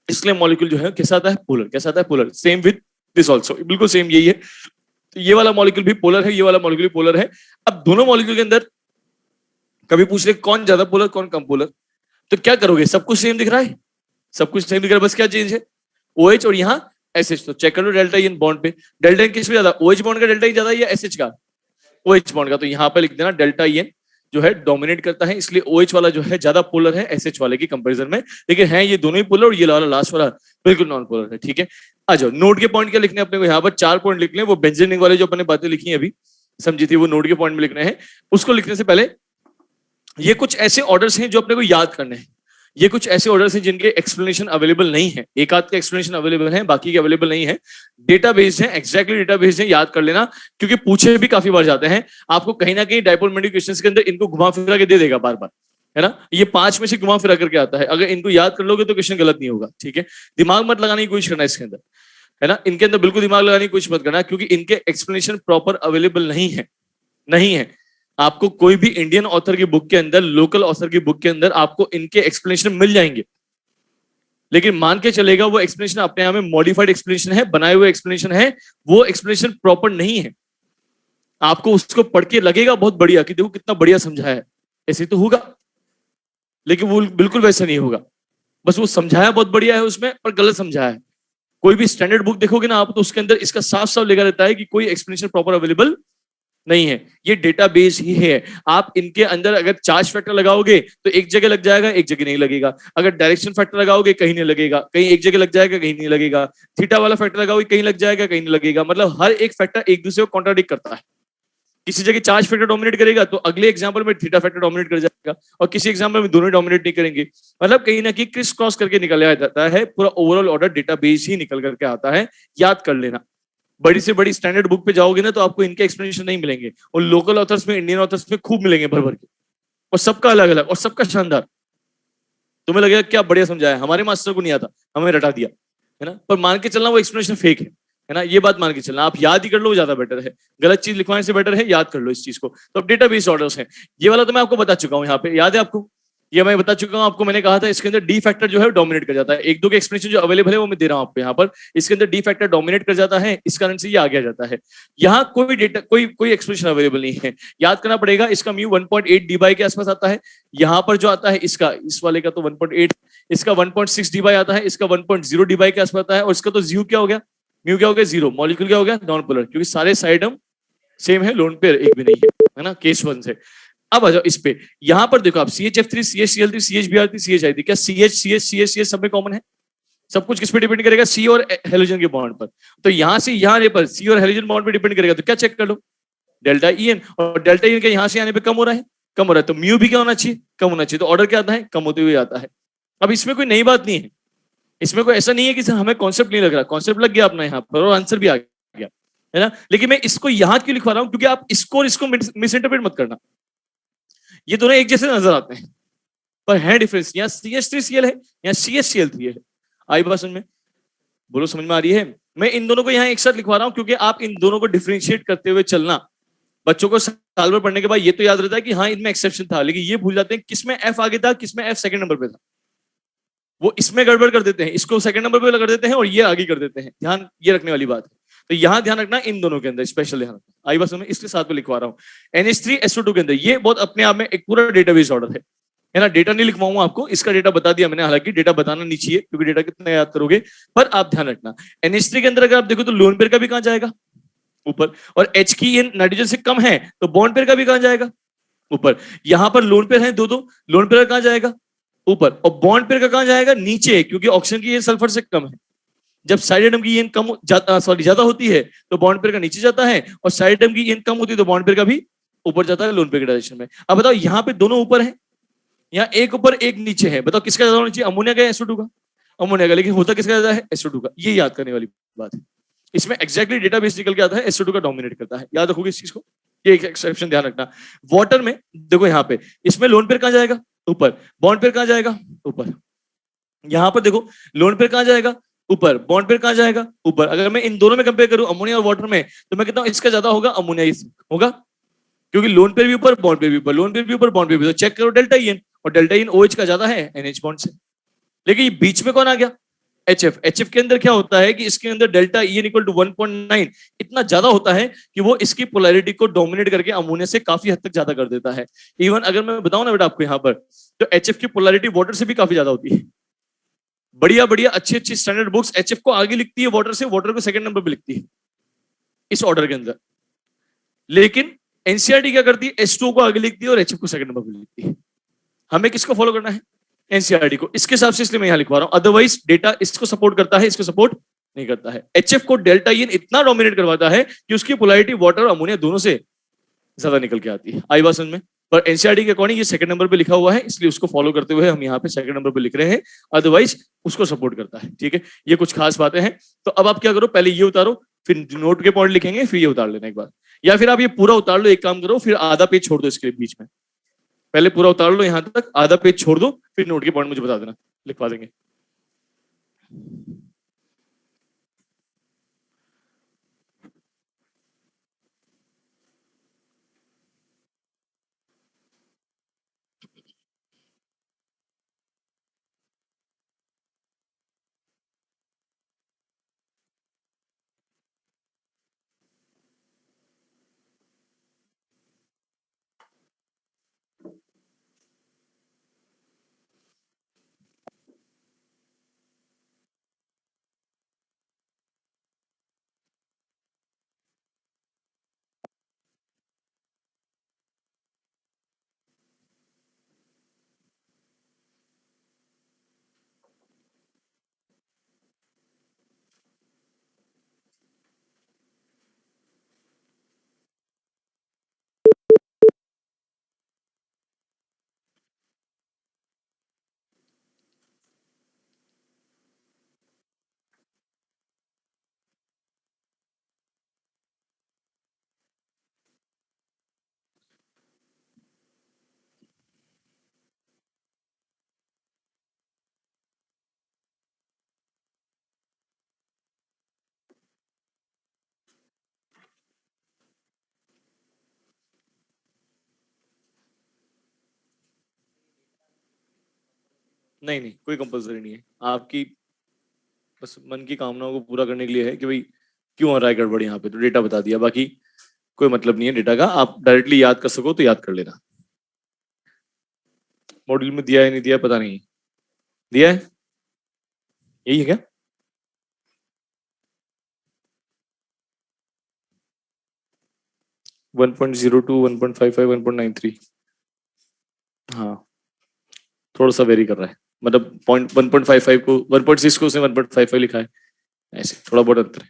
इसलिए मॉलिक्यूल जो है कैसा आता है? पोलर। कैसा आता है? Polar. Same with this also, बिल्कुल सेम यही है। तो ये वाला मॉलिक्यूल भी पोलर है, ये वाला मॉलिक्यूल भी पोलर है। अब दोनों मॉलिक्यूल के अंदर कभी पूछ ले कौन ज्यादा पोलर कौन कम पोलर, तो क्या करोगे? सब कुछ सेम दिख रहा है, सब कुछ सेम दिख रहा है, बस क्या चेंज है? OH और यहाँ SH। तो चेक कर लो डेल्टा इन बॉन्ड पे, डेल्टा इन किस पे ज्यादा? OH बॉन्ड का डेल्टा इन ज्यादा या SH का? OH बॉन्ड का। तो यहाँ पे लिख देना डेल्टा इन जो है डोमिनेट करता है, इसलिए OH वाला जो है ज्यादा पोलर है SH वाले की कंपैरिजन में। लेकिन है ये दोनों ही पोलर, और ये वाला लास्ट वाला बिल्कुल नॉन पोलर है। ठीक है, आ जाओ। नोट के पॉइंट क्या लिखने अपने को? यहाँ पर 4 पॉइंट लिखने, वो बेंजीन रिंग वाले जो अपने बातें लिखी है अभी समझी थी, वो नोट के पॉइंट में लिखने हैं। उसको लिखने से पहले ये कुछ ऐसे ऑर्डर्स हैं जो अपने को याद करने हैं। ये कुछ ऐसे ऑर्डर्स हैं जिनके एक्सप्लेनेशन अवेलेबल नहीं है, एक आध के एक्सप्लेनेशन अवेलेबल है, बाकी के अवेलेबल नहीं है। डेटाबेस है, एग्जैक्टली डेटाबेस है, याद कर लेना, क्योंकि पूछे भी काफी बार जाते हैं। आपको कहीं ना कहीं डायपोल मोमेंट क्वेश्चंस के अंदर इनको घुमा फिरा के दे देगा बार बार, है ना? ये 5 में से घुमा फिरा करके आता है। अगर इनको याद कर लोगे तो क्वेश्चन गलत नहीं होगा। ठीक है, दिमाग मत लगाने की कोशिश करना इसके अंदर, है ना? इनके अंदर बिल्कुल दिमाग लगाने की कोशिश मत करना, क्योंकि इनके एक्सप्लेनेशन प्रॉपर अवेलेबल नहीं है, नहीं है। आपको कोई भी इंडियन ऑथर की बुक के अंदर, लोकल ऑथर की बुक के अंदर आपको इनके एक्सप्लेनेशन मिल जाएंगे, लेकिन मान के चलेगा वो एक्सप्लेनेशन अपने आप में मॉडिफाइड एक्सप्लेनेशन है, बनाए हुए एक्सप्लेनेशन है, वो एक्सप्लेनेशन प्रॉपर नहीं है। आपको उसको पढ़ के लगेगा बहुत बढ़िया कि देखो कितना बढ़िया समझाया है, ऐसे तो होगा, लेकिन वो बिल्कुल वैसा नहीं होगा। बस वो समझाया बहुत बढ़िया है उसमें, पर गलत समझाया है। कोई भी स्टैंडर्ड बुक देखोगे ना आप, तो उसके अंदर इसका साफ साफ लिखा रहता है कि कोई एक्सप्लेनेशन प्रॉपर अवेलेबल नहीं है। ये डेटाबेस ही है। आप इनके अंदर अगर चार्ज फैक्टर लगाओगे तो एक जगह लग जाएगा, एक जगह नहीं लगेगा। अगर डायरेक्शन फैक्टर लगाओगे कहीं नहीं लगेगा, कहीं एक जगह लग जाएगा, कहीं नहीं लगेगा। थीटा वाला फैक्टर लगाओगे कहीं लग जाएगा, कहीं नहीं लगेगा। मतलब हर एक फैक्टर एक दूसरे को कॉन्ट्राडिक्ट करता है। किसी जगह चार्ज फैक्टर डोमिनेट करेगा तो अगले एग्जाम्पल में थीटा फैक्टर डोमिनेट कर जाएगा, और किसी एग्जाम्पल में दोनों डोमिनेट नहीं करेंगे। मतलब कहीं ना कहीं क्रिस क्रॉस करके निकल जाता है, पूरा ओवरऑल ऑर्डर डेटाबेस ही निकल करके आता है। याद कर लेना। बड़ी से बड़ी स्टैंडर्ड बुक पे जाओगे ना तो आपको इनके एक्सप्लेनेशन नहीं मिलेंगे, और लोकल ऑथर्स में, इंडियन ऑथर्स में खूब मिलेंगे भर भर के, और सबका अलग अलग और सबका शानदार। तुम्हें लगेगा क्या बढ़िया समझाया, हमारे मास्टर को नहीं आता, हमें रटा दिया, है ना? पर मान के चलना वो एक्सप्लेनेशन फेक है ना? ये बात मान के चलना। आप याद ही कर लो, ज्यादा बेटर है। गलत चीज लिखवाने से बेटर है याद कर लो इस चीज को। तो अब डेटाबेस ऑर्डर्स है, ये वाला तो मैं आपको बता चुका हूँ। यहाँ पे याद है आपको? ये मैं बता चुका हूं आपको। मैंने कहा था इसके अंदर डी फैक्टर जो है डोमिनेट कर जाता है। एक दो के एक्सप्लेनेशन जो अवेलेबल है वो मैं दे रहा हूं आपको यहाँ पर। इसके अंदर डी फैक्टर डोमिनेट कर जाता है, इस कारण से ये आगे आ जाता है। यहाँ कोई डेटा, कोई एक्सप्लेनेशन अवेलेबल नहीं है। याद करना पड़ेगा। इसका म्यू 1.8 डी बाई के आसपास आता है। यहाँ पर जो आता है इसका, इस वाले का तो 1.8, इसका 1.6 डी बाई आता है, इसका 1.0 डी बाई के आसपास आता है, और इसका तो जीरो क्या हो गया, म्यू क्या हो गया, जीरो। मॉलिक्यूल क्या हो गया, नॉन पोलर, क्योंकि सारे साइड हम सेम है, लोन पेयर एक भी नहीं है ना, केस 1 से। अब आ जाओ इस पे। यहां पर देखो आप CHF3, CHCl3, CHBr3, CHI3, क्या CH सब में कॉमन है? सब कुछ किस पे डिपेंड करेगा? C और हेलोजन के बॉन्ड पर। तो यहां से यहां आने पर C और हेलोजन बॉन्ड पे डिपेंड करेगा। तो क्या चेक कर लो, डेल्टा EN, और डेल्टा EN का यहां से आने पे कम हो रहा है, कम हो रहा है, तो म्यू भी क्या होना चाहिए, कम होना चाहिए। तो ऑर्डर क्या आता है, कम होते हुए आता है। अब इसमें कोई नई बात नहीं है, इसमें कोई ऐसा नहीं है कि हमें कॉन्सेप्ट नहीं लग रहा, कॉन्सेप्ट लग गया अपना यहाँ पर, और आंसर भी आ गया, है ना? लेकिन मैं इसको यहां क्यों लिखवा रहा हूं, क्योंकि आप इसको और इसको मिस इंटरप्रेट मत करना। ये दोनों एक जैसे नजर आते हैं, पर है डिफरेंस। यहाँ CH3Cl है, यहाँ CHCl3 है। आई बात समझ में? बोलो, समझ में आ रही है? मैं इन दोनों को यहाँ एक साथ लिखवा रहा हूँ क्योंकि आप इन दोनों को डिफरेंशिएट करते हुए चलना। बच्चों को साल भर पढ़ने के बाद ये तो याद रहता है कि हाँ इनमें एक्सेप्शन था, लेकिन ये भूल जाते हैं किसमें F आगे था, किसमें F सेकंड नंबर पे था। वो इसमें गड़बड़ कर देते हैं, इसको सेकंड नंबर पे कर देते हैं और ये आगे कर देते हैं। ध्यान ये रखने वाली बात है। तो यहां ध्यान रखना, इन दोनों के अंदर स्पेशल ध्यान रखना। आई बस में इसके साथ में लिखवा रहा हूं। NH3SO2 के अंदर ये बहुत अपने आप में एक पूरा डेटाबेस ऑर्डर है ना? डेटा नहीं लिखवाऊंगा आपको, इसका डेटा बता दिया मैंने, हालांकि डेटा बताना नहीं चाहिए क्योंकि डेटा कितना याद करोगे, पर आप ध्यान रखना। NH3 के अंदर अगर आप देखो तो लोन पेयर का भी कहां जाएगा, ऊपर, और H की नाइट्रोजन से कम है तो बॉन्ड पेयर का भी कहां जाएगा, ऊपर। यहां पर लोन पेयर है दो, लोन पेयर कहां जाएगा, ऊपर, और बॉन्ड पेयर का कहां जाएगा, नीचे, क्योंकि ऑक्सीजन की सल्फर से कम है। जब साइड एटम की कम ज्यादा होती है तो बॉन्ड पेयर का नीचे जाता है, और साइड एटम की कम होती है तो बॉन्ड पेयर का भी ऊपर जाता है लोन पेयर के डायरेक्शन में। अब बताओ यहाँ पे दोनों ऊपर है, यहाँ एक ऊपर एक नीचे है, बताओ किसका ज्यादा होना चाहिए, अमोनिया का या SO2 का? अमोनिया का, लेकिन होता किसका ज्यादा है? SO2 का। ये याद करने वाली बात है। इसमें एग्जैक्टली डेटाबेस निकल के आता है, SO2 का डोमिनेट करता है। याद रखोगे इस चीज को, ये एक एक्सेप्शन ध्यान रखना। वाटर में देखो यहाँ पे, इसमें लोन पेयर कहां जाएगा? ऊपर। बॉन्ड पेयर कहां जाएगा? ऊपर। यहाँ पर देखो, लोन पेयर कहां जाएगा? ऊपर। बॉन्ड पेयर कहां जाएगा? ऊपर। अगर मैं इन दोनों में कंपेयर करूं, अमोनिया और वाटर में, तो मैं कहता हूं इसका ज्यादा होगा, अमोनिया होगा, क्योंकि लोन पेयर भी ऊपर, बॉन्ड पेयर भी ऊपर, लोन पेयर भी ऊपर, बॉन्ड पेयर भी। तो चेक करो डेल्टा ई एन, और डेल्टा ई एन OH का ज्यादा है NH बॉन्ड से। लेकिन ये बीच में कौन आ गया? HF। HF के अंदर क्या होता है कि इसके अंदर delta E N equal to 1.9 इतना ज्यादा होता है कि वो इसकी पोलैरिटी को डोमिनेट करके अमोनिया से काफी हद तक ज्यादा कर देता है। इवन अगर मैं बताऊं ना बेटा आपको यहाँ पर, तो HF की पोलैरिटी वाटर से भी काफी ज्यादा होती है। बढ़िया बढ़िया अच्छी अच्छी स्टैंडर्ड बुक्स HF को आगे लिखती है वाटर से, वाटर को सेकंड नंबर पे लिखती है इस ऑर्डर के अंदर। लेकिन एनसीईआरटी क्या करती है? H2O को आगे लिखती है और HF को सेकंड नंबर पे लिखती है। हमें किसको फॉलो करना है? एनसीईआरटी को। इसके हिसाब से इसलिए मैं यहां लिखवा रहा हूं, अदरवाइज डेटा इसको सपोर्ट करता है, इसको सपोर्ट नहीं करता है। HF को डेल्टा ई एन इतना डोमिनेट करवाता है कि उसकी पोलैरिटी वाटर और अमोनिया दोनों से ज्यादा निकल के आती है। आई बात समझ में? पर एनसीईआरटी के अकॉर्डिंग ये सेकंड नंबर पे लिखा हुआ है, इसलिए उसको फॉलो करते हुए हम यहाँ पे सेकंड नंबर पे लिख रहे हैं, अदरवाइज उसको सपोर्ट करता है। ठीक है, ये कुछ खास बातें हैं। तो अब आप क्या करो, पहले ये उतारो, फिर नोट के पॉइंट लिखेंगे, फिर ये उतार लेना एक बार, या फिर आप ये पूरा उतार लो, एक काम करो, फिर आधा पेज छोड़ दो इसके बीच में। पहले पूरा उतार लो यहां तक, आधा पेज छोड़ दो, फिर नोट के पॉइंट मुझे बता देना, लिखवा देंगे। नहीं नहीं, कोई कंपलसरी नहीं है आपकी, बस मन की कामनाओं को पूरा करने के लिए है कि भाई क्यों हो रहा है गड़बड़ यहाँ पे, तो डेटा बता दिया, बाकी कोई मतलब नहीं है डेटा का। आप डायरेक्टली याद कर सको तो याद कर लेना। मॉड्यूल में दिया है नहीं दिया पता नहीं, दिया है, यही है क्या? वन 1.02, 1.55, 1.93, हाँ थोड़ा सा वेरी कर रहा है, मतलब पॉइंट 1.55 को 1.6 को उसने 1.55 लिखा है, ऐसे थोड़ा बहुत अंतर है।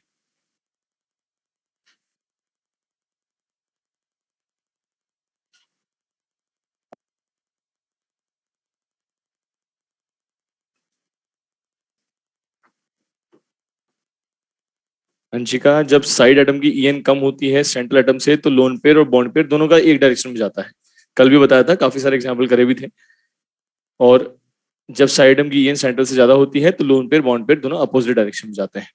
अंशिका, जब साइड एटम की ईएन कम होती है सेंट्रल एटम से, तो लोन पेयर और बॉन्ड पेयर दोनों का एक डायरेक्शन में जाता है। कल भी बताया था, काफी सारे एग्जाम्पल करे भी थे। और जब साइड एटम की ईएन सेंट्रल से ज्यादा होती है, तो लोन पेयर बॉन्ड पेयर दोनों अपोजिट डायरेक्शन में जाते हैं।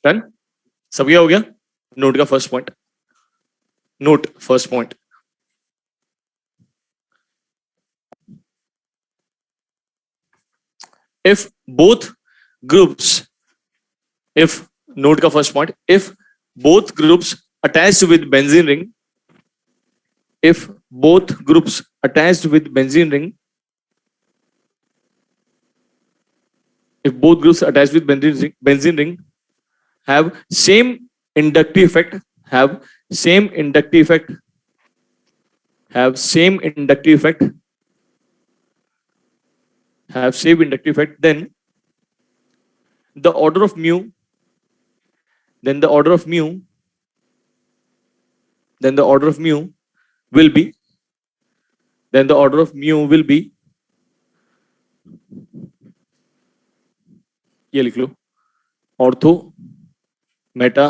डन, सब क्या हो गया? नोट का first point, node first point, if both groups, if note का first point, if both groups attached with benzene ring, if both groups attached with benzene ring, if both groups attached with benzene ring have same inductive effect, have same inductive effect, have same inductive effect, have same inductive effect, then the order of mu, then the order of mu, then the order of mu will be, then the order of mu will be, ये लिख लो, ऑर्थो, मेटा,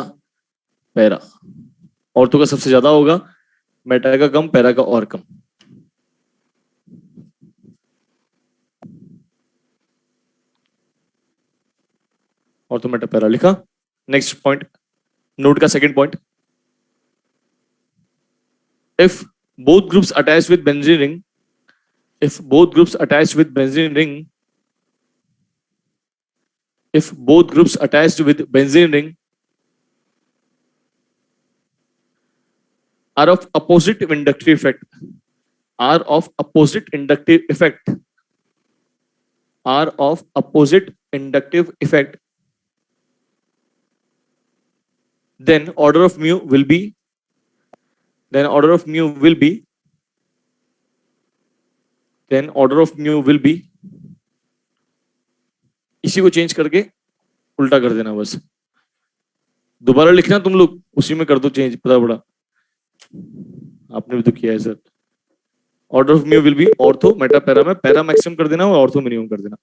पैरा। ऑर्थो का सबसे ज्यादा होगा, मेटा का कम, पैरा का और कम। ऑर्थो, मेटा, पैरा लिखा। नेक्स्ट पॉइंट, नोट का second point, if both groups attached with benzene ring, if both groups attached with benzene ring, if both groups attached with benzene ring are of opposite inductive effect, are of opposite inductive effect, are of opposite inductive effect, then order of mu will be, then order of mu will be, then order of mu will be, इसी को चेंज करके उल्टा कर देना, बस दोबारा लिखना तुम लोग, उसी में कर दो चेंज, पता पड़ा, आपने भी तो किया है sir. Order of mu will be ortho, Meta, para में पैरा मैक्सिमम कर देना और ऑर्थो मिनिमम कर देना।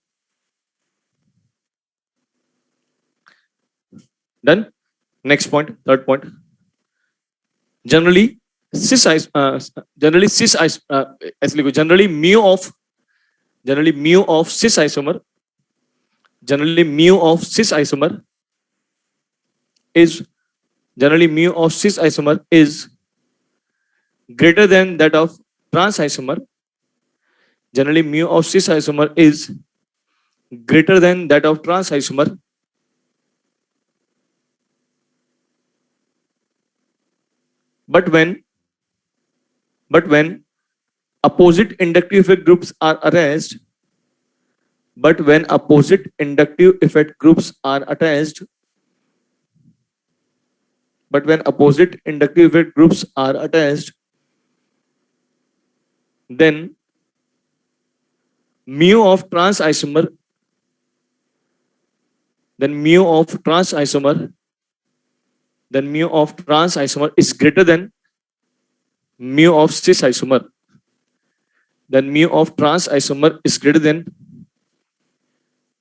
Done. Next point, third point, generally cis ऐसे लिखो, generally mu of cis isomer, generally mu of cis isomer is, generally mu of cis isomer is greater than that of trans isomer, generally mu of cis isomer is greater than that of trans isomer, but when opposite inductive effect groups are attached, but when opposite inductive effect groups are attached, but when opposite inductive effect groups are attached, then mu of trans isomer, then mu of trans isomer, then mu of trans isomer is greater than mu of cis isomer, then mu of trans isomer is greater than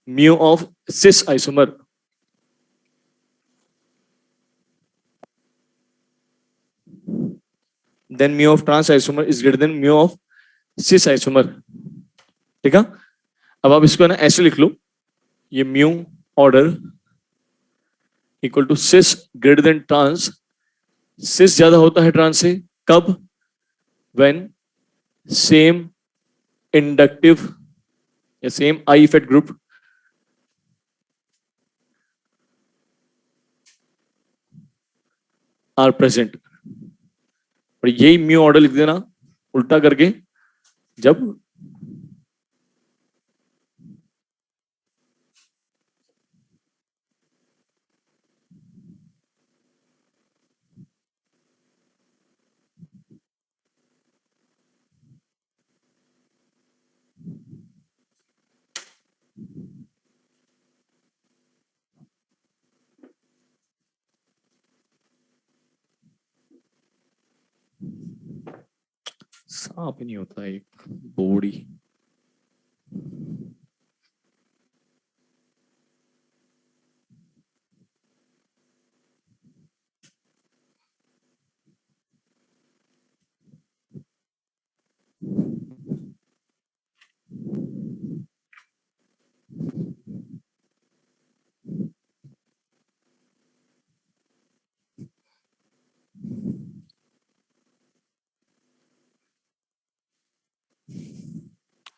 mu of cis isomer. Then mu of trans isomer is greater than mu of cis isomer। ठीक है, अब आप इसको ना ऐसे लिख लो, ये mu order equal to cis greater than trans, cis ज्यादा होता है ट्रांस से, कब? व्हेन सेम इंडक्टिव या same I effect group are present. और यही म्यू ऑर्डर लिख देना उल्टा करके, जब सांप नहीं होता है, एक बोड़ी।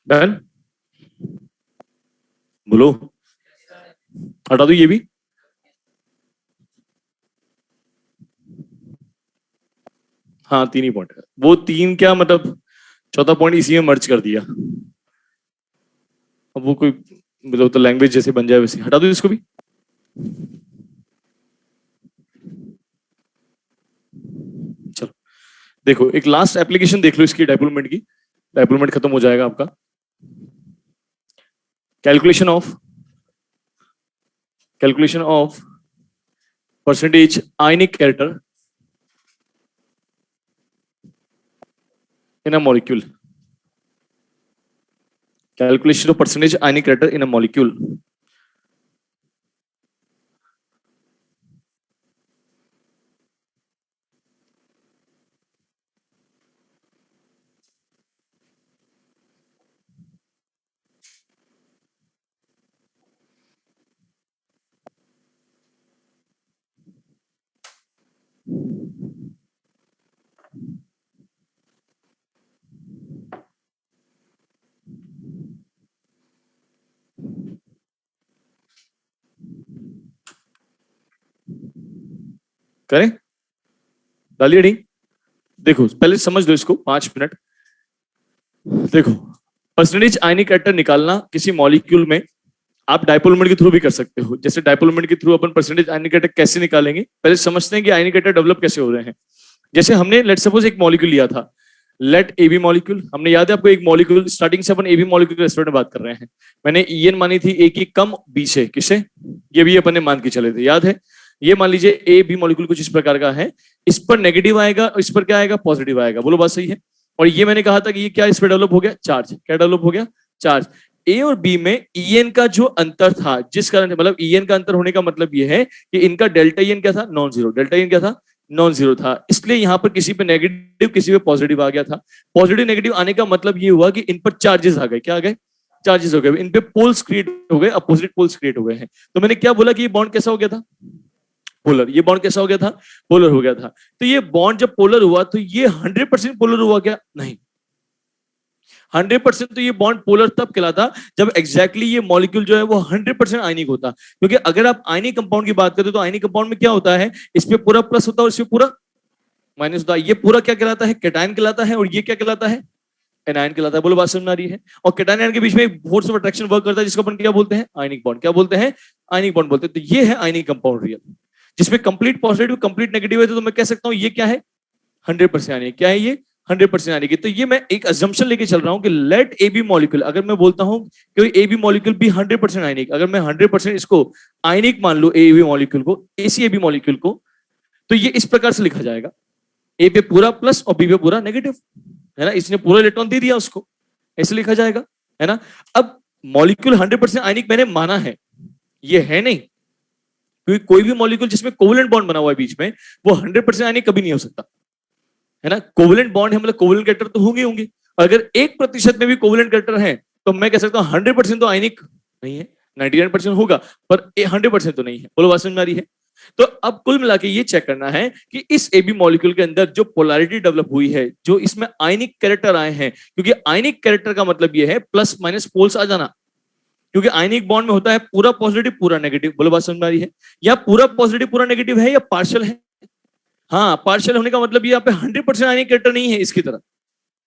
डन, बोलो, हटा दो ये भी। हाँ, तीन ही पॉइंट है वो, तीन क्या मतलब, चौथा पॉइंट इसी में मर्ज कर दिया। अब वो कोई मतलब तो लैंग्वेज जैसे बन जाए वैसे, हटा दो इसको भी। देखो एक लास्ट एप्लीकेशन देख लो इसकी डायपोलमेंट की, डायपोलमेंट खत्म हो जाएगा आपका। Calculation of percentage ionic character in a molecule. Calculation of percentage ionic character in a molecule. करें, डालिए डी। देखो पहले समझ लो इसको 5 मिनट। देखो परसेंटेज आयनिक कैरेक्टर निकालना किसी मॉलिक्यूल में आप डायपोलमेंट के थ्रू भी कर सकते हो। जैसे डायपोलमेंट के थ्रू अपन परसेंटेज आयनिक कैरेक्टर कैसे निकालेंगे, पहले समझते हैं कि आयनिक कैरेक्टर डेवलप कैसे हो रहे हैं। जैसे हमने लेट सपोज एक मॉलिक्यूल लिया था, लेट ए बी मॉलिक्यूल। हमने याद है आपको एक मॉलिक्यूल स्टार्टिंग से अपन ए बी मॉलिक्यूल के रेस्पेक्ट में बात कर रहे हैं। मैंने ईएन मानी थी ए की कम बी से, किसे, ये भी अपन ने मान के चले थे, याद है। ये मान लीजिए ए बी मॉलिक्यूल कुछ इस प्रकार का है, इस पर नेगेटिव आएगा, इस पर क्या आएगा, पॉजिटिव आएगा। बोलो बात सही है। और ये मैंने कहा था कि ये क्या इस पर डेवलप हो गया, चार्ज। क्या डेवलप हो गया, चार्ज। ए और बी में ईएन का जो अंतर था, जिस कारण मतलब ईएन का अंतर होने का मतलब ये है कि इनका डेल्टा ईएन क्या था, नॉन जीरो। डेल्टा ईएन क्या था, नॉन जीरो था। इसलिए यहां पर किसी पे नेगेटिव किसी पे पॉजिटिव आ गया था। पॉजिटिव नेगेटिव आने का मतलब ये हुआ कि इन पर चार्जेस आ गए। क्या आ गए, चार्जेस हो गए। इन पे पोल्स क्रिएट हो गए, अपोजिट पोल्स क्रिएट हो गए हैं। तो मैंने क्या बोला कि ये बॉन्ड कैसा हो गया था, पोलर। ये बॉन्ड कैसा हो गया था, पोलर हो गया था। तो ये बॉन्ड जब पोलर हुआ तो ये 100% पोलर हुआ क्या, नहीं। 100% तो ये बॉन्ड पोलर तब कहलाता जब एग्जैक्टली ये मॉलिक्यूल जो है वो 100% आयनिक होता। क्योंकि अगर आप आयनिक कंपाउंड की बात करते हो तो आयनिक कंपाउंड में क्या होता है, इस पे पूरा प्लस होता है और इस पे पूरा माइनस होता है। ये पूरा क्या कहलाता है, कैटायन कहलाता है, और ये क्या कहलाता है, एनायन कहलाता है। बोलो बात समझ में आ रही है। और कैटायन आयन के बीच में एक फोर्स ऑफ अट्रैक्शन वर्क करता है, जिसको अपन क्या बोलते हैं, आयनिक बॉन्ड। क्या बोलते हैं, आयनिक बॉन्ड बोलते हैं। तो ये है आयनिक कंपाउंड रियल, जिसमें कंप्लीट पॉजिटिव कंप्लीट नेगेटिव है। तो मैं कह सकता हूं ये क्या है, 100% आयनिक। क्या है ये, 100% आयनिक। तो ये मैं एक अजम्पशन लेके चल रहा हूं कि लेट ए बी मॉलिक्यूल, अगर मैं बोलता हूं कि ए बी मॉलिक्यूल भी 100% आयनिक, अगर मैं 100% इसको आयनिक मान लूं ए बी मॉलिक्यूल को, एसी ए बी मॉलिक्यूल को, तो ये इस प्रकार से लिखा जाएगा, ए पे पूरा प्लस और बी पे पूरा नेगेटिव, है ना। इसने पूरा इलेक्ट्रॉन दे दिया उसको, ऐसे लिखा जाएगा, है ना। अब मॉलिक्यूल 100% आयनिक मैंने माना है, ये है नहीं, क्योंकि कोई भी मॉलिक्यूल जिसमें कोवेलेंट बॉन्ड बना हुआ है बीच में, वो 100% आयनिक कभी नहीं हो सकता, है ना। कोवेलेंट बॉन्ड है मतलब कोवेलेंट कैरेक्टर तो होंगे होंगे। अगर 1% में भी कोवेलेंट कैरेक्टर है तो मैं कह सकता हूं 100% तो आयनिक नहीं है, 99% होगा, पर 100% तो नहीं है। बोलो बात समझ में आ रही है। तो अब कुल मिला के ये चेक करना है कि इस एबी मॉलिक्यूल के अंदर जो पोलैरिटी डेवलप हुई है, जो इसमें आयनिक कैरेक्टर आए हैं, क्योंकि आयनिक कैरेक्टर का मतलब ये है प्लस माइनस पोल्स आ जाना, क्योंकि आयनिक बॉन्ड में होता है पूरा पॉजिटिव पूरा नेगेटिव। बोलो बात समझ में आ रही है। या पूरा पॉजिटिव पूरा नेगेटिव है या पार्शियल है। हाँ, पार्शियल होने का मतलब ये यहाँ पे 100% आयनिक कैरेक्टर नहीं है इसकी तरह,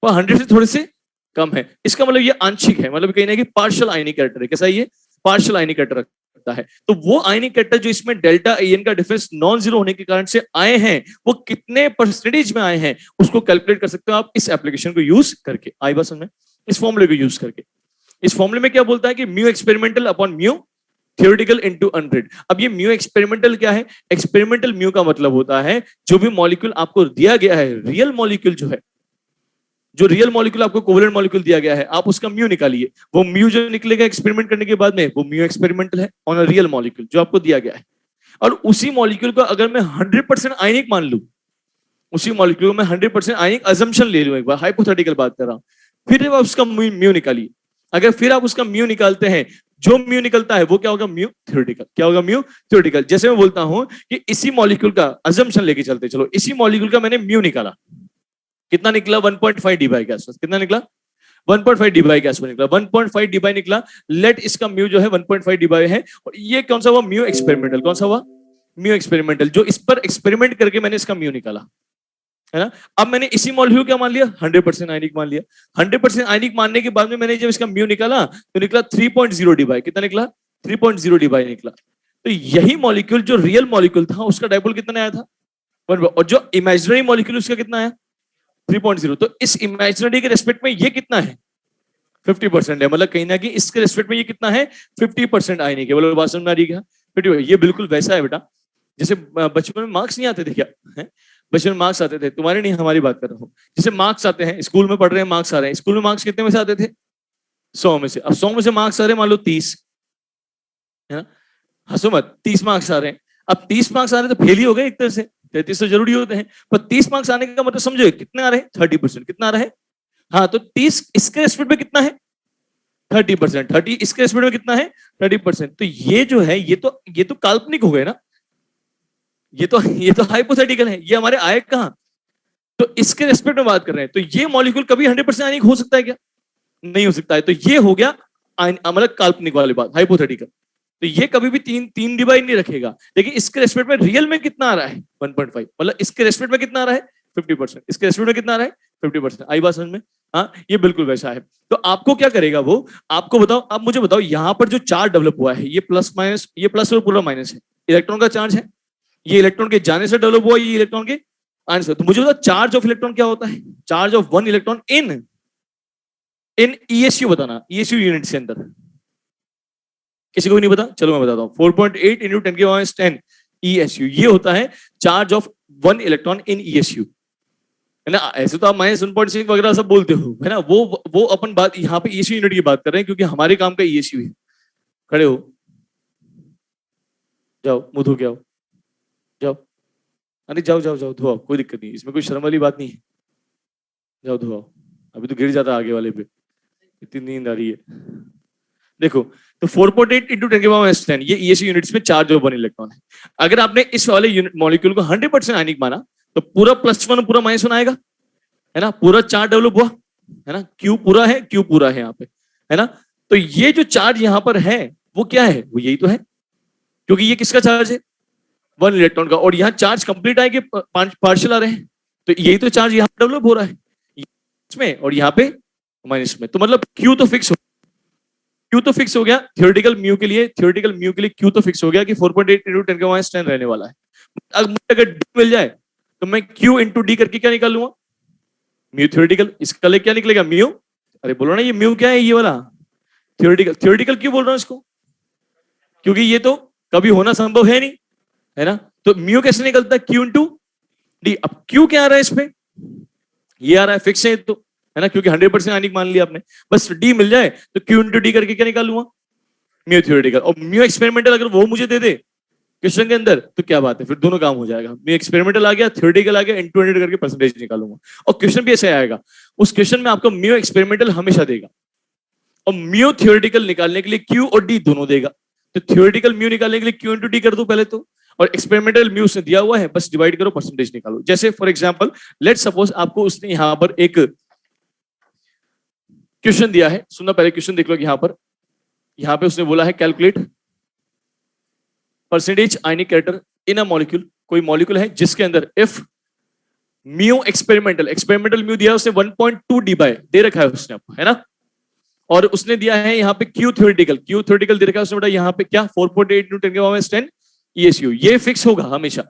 वो 100 से थोड़े से कम है। इसका मतलब ये आंशिक है, मतलब कहीं ना कहीं पार्शियल आयनिक कैरेक्टर है। कैसा है ये, पार्शियल आयनिक कैरेक्टर रखता है। तो वो आयनिक कैरेक्टर जो इसमें डेल्टा एन का डिफरेंस नॉन जीरो होने के कारण से आए हैं, वो कितने परसेंटेज में आए हैं उसको कैलकुलेट कर सकते हो आप इस एप्लीकेशन को यूज करके। आई बात समझ में, इस फॉर्मूले को यूज करके। इस फॉर्मूले में क्या बोलता है कि mu experimental upon mu theoretical into 100। अब ये म्यू एक्सपेरिमेंटल क्या है, एक्सपेरिमेंटल म्यू का मतलब होता है जो भी मॉलिक्यूल आपको दिया गया है, रियल मॉलिक्यूल जो है, जो रियल मॉलिक्यूल आपको कोवेलेंट मॉलिक्यूल दिया गया है, आप उसका म्यू निकालिए। वो म्यू जो निकलेगा एक्सपेरिमेंट करने के बाद में, वो म्यू एक्सपेरिमेंटल है ऑन अ रियल मॉलिक्यूल जो आपको दिया गया है। और उसी मॉलिक्यूल को अगर मैं 100% आयनिक मान लूं, उसी मॉलिक्यूल में 100% आयनिक अजम्पशन ले लूं, एक बार हाइपोथेटिकल बात कर रहा हूं, फिर आप उसका म्यू निकालिए। अगर फिर आप उसका म्यू निकालते हैं, जो म्यू निकलता है वो क्या होगा, म्यू थ्योरेटिकल। क्या होगा, म्यू थ्योरेटिकल। जैसे मैं बोलता हूं कि इसी मॉलिक्यूल का अजम्पशन लेके चलते, चलो इसी मॉलिक्यूल का मैंने म्यू निकाला, कितना निकला, 1.5 डी बाई के आसपास। कितना निकला, 1.5 डी बाई के आसपास निकला, 1.5 डी बाई निकला। लेट इसका म्यू जो है 1.5 डी बाई है। और ये कौन सा हुआ, म्यू एक्सपेरिमेंटल। कौन सा हुआ, म्यू एक्सपेरिमेंटल, जो इस पर एक्सपेरिमेंट करके मैंने इसका म्यू निकाला, है ना। अब मैंने इसी मॉलिक्यूल क्या मान लिया, 100% आयनिक मान लिया। 100% आयनिक मानने के बाद में मैंने जब इसका म्यू निकाला तो निकला 3.0 डी बाई। कितना निकला, 3.0 डी बाई निकला। तो यही मॉलिक्यूल जो रियल मॉलिक्यूल था उसका डायपोल कितना आया था, और जो इमेजिनरी मॉलिक्यूल उसका कितना आया, 3.0। तो इस इमेजिनरी के रेस्पेक्ट में ये कितना है? 50% है। मतलब कहीं ना कहीं इसके रेस्पेक्ट में ये कितना है? 50% आए नहीं के। बोलो बात समझ में आ रही है? 50। ये बिल्कुल वैसा है बेटा, जैसे बचपन में मार्क्स नहीं आते थे क्या? है? बचपन में मार्क्स आते थे, तुम्हारे नहीं हमारी बात कर रहा हूँ। जैसे मार्क्स आते हैं, स्कूल में पढ़ रहे हैं, मार्क्स आ रहे हैं। स्कूल में मार्क्स कितने में से आते थे? 100 में से। अब 100 में से मार्क्स आ रहे हैं मान लो 30, है ना? हंसो मत, 30 मार्क्स आ रहे हैं। अब 30 मार्क्स आ रहे हैं तो फेल ही हो गए एक तरह से। 33 तो जरूरी होते हैं, पर 30 मार्क्स आने का मतलब समझो कितने आ रहे हैं? 30%। कितना आ रहा है? हाँ, तो 30 इसके रेस्पेक्ट में कितना है? 30%। 30 इसके रेस्पेक्ट में कितना है? 30%। तो ये जो है ये तो काल्पनिक हो गए ना, ये तो हाइपोथेटिकल है। ये हमारे आए कहां? तो इसके रेस्पेक्ट में बात कर रहे हैं। तो ये मॉलिक्यूल कभी 100% आयनिक हो सकता है क्या? नहीं हो सकता है। तो ये हो गया मतलब काल्पनिक वाली बात, हाइपोथेटिकल। तो ये कभी भी तीन डिवाइड नहीं रखेगा। लेकिन इसके रेस्पेक्ट में रियल में कितना आ रहा है? 1.5। मतलब इसके रेस्पेक्ट में कितना आ रहा है? 50%। इसके रेस्पेक्ट में कितना आ रहा है? 50%। आई बात समझ में? हाँ, ये बिल्कुल वैसा है। तो आपको क्या करेगा वो, आपको बताओ, आप मुझे बताओ, यहां पर जो चार्ज डेवलप हुआ है, ये प्लस माइनस, ये प्लस और पूरा माइनस है, इलेक्ट्रॉन का चार्ज है। ये इलेक्ट्रॉन के जाने से डेवलप हुआ, ये इलेक्ट्रॉन के आने से। तो मुझे बताओ चार्ज ऑफ इलेक्ट्रॉन क्या होता है? Charge of one electron in ईएसयू बताना, ईएसयू यूनिट के अंदर। किसी को भी नहीं पता? चलो मैं बताता हूँ। 4.8 इंटू 10 के पावर 10 ईएसयू, ये होता है charge of one electron in ईएसयू, है ना? ऐसे तो आप -1.6 वगैरह सब बोलते हो, है ना? वो अपन बात यहाँ पे ईएसयू यूनिट की बात कर रहे हैं, क्योंकि हमारे काम का ईएसयू है। खड़े हो जाओ, मुंह धो के आओ, जाओ। अरे जाओ जाओ जाओ, धो, कोई दिक्कत नहीं, इसमें कोई शर्म वाली बात नहीं है। जाओ धो आओ, अभी तो गिर जाता आगे वाले पे, इतनी नींद आ रही है। देखो, तो 4.8 इंटू 10 के पावर -10 ये ईएसयू यूनिट्स में चार्ज ऑफ वन इलेक्ट्रॉन है। अगर आपने इस वाले यूनिट मॉलिक्यूल को 100% आयनिक माना, तो पूरा +1 पूरा -1 आएगा, है ना? पूरा चार्ज डेवलप हुआ, है ना? क्यू पूरा है, क्यू पूरा है यहाँ पे, है ना? तो ये जो चार्ज यहाँ पर है वो क्या है? वो यही तो है, क्योंकि ये किसका चार्ज है? वन इलेक्ट्रॉन का। और यहाँ चार्ज कंप्लीट आएंगे, पार्शियल आ रहे हैं, तो यही तो चार्ज यहाँ डेवलप हो रहा है इसमें, और यहाँ पे माइनस में। तो मतलब क्यू तो फिक्स हो, क्यू तो फिक्स हो गया थियोरेटिकल म्यू के लिए। थियोरेटिकल म्यू के लिए क्यू तो फिक्स हो गया कि 4.8 इंटू 10 के पावर -10 रहने वाला है। अब मुझे अगर डी मिल जाए तो मैं क्यू इंटू डी करके क्या निकाल लूंगा? Mu theoretical. इसका लिए क्या निकलेगा? म्यू। अरे बोलो ना, ये म्यू क्या है? ये वाला थियोरेटिकल। थियोरेटिकल क्यों बोल रहा हूं इसको? क्योंकि ये तो कभी होना संभव है नहीं, है ना? तो म्यू कैसे निकलता है? Q into D. अब क्यू क्या आ रहा है इसमें? ये आ रहा है, फिक्स है तो, है ना? क्योंकि 100% आनिक मान लिया आपने। बस डी मिल जाए तो क्यू इंटू डी करके क्या निकाल लूंगा? Mu theoretical. और म्यू एक्सपेरिमेंटल अगर वो मुझे दे दे क्वेश्चन के अंदर, तो क्या बात है, फिर दोनों काम हो जाएगा। म्यू एक्सपेरिमेंटल आ गया, थियोरेटिकल आ गया, इंटू 100 करके परसेंटेज निकालूंगा। और क्वेश्चन भी ऐसे आएगा, उस क्वेश्चन में आपको म्यू एक्सपेरिमेंटल हमेशा देगा, और म्यू थियोरेटिकल निकालने के लिए क्यू और डी दोनों देगा। तो थियोरेटिकल म्यू निकालने के लिए क्यू इंटू डी कर दो पहले तो, और एक्सपेरिमेंटल म्यू उसने दिया हुआ है, बस डिवाइड करो, परसेंटेज निकालो। जैसे फॉर एग्जांपल लेट सपोज आपको उसने यहां पर एक क्वेश्चन दिया है, सुनना पहले क्वेश्चन देख लो। यहां पे उसने बोला है calculate percentage ionic character in a molecule. कोई मॉलिक्यूल है जिसके अंदर इफ म्यू एक्सपेरिमेंटल म्यू दिया उसने 1.2 डी बाय दे रखा है उसने, है ना? और उसने दिया है यहाँ पे क्यू थ्योरेटिकल दे रखा है उसने बेटा, यहाँ पे क्या 4.8 इंटू 10 के पावर -10 ईएसयू। ये फिक्स होगा हमेशा,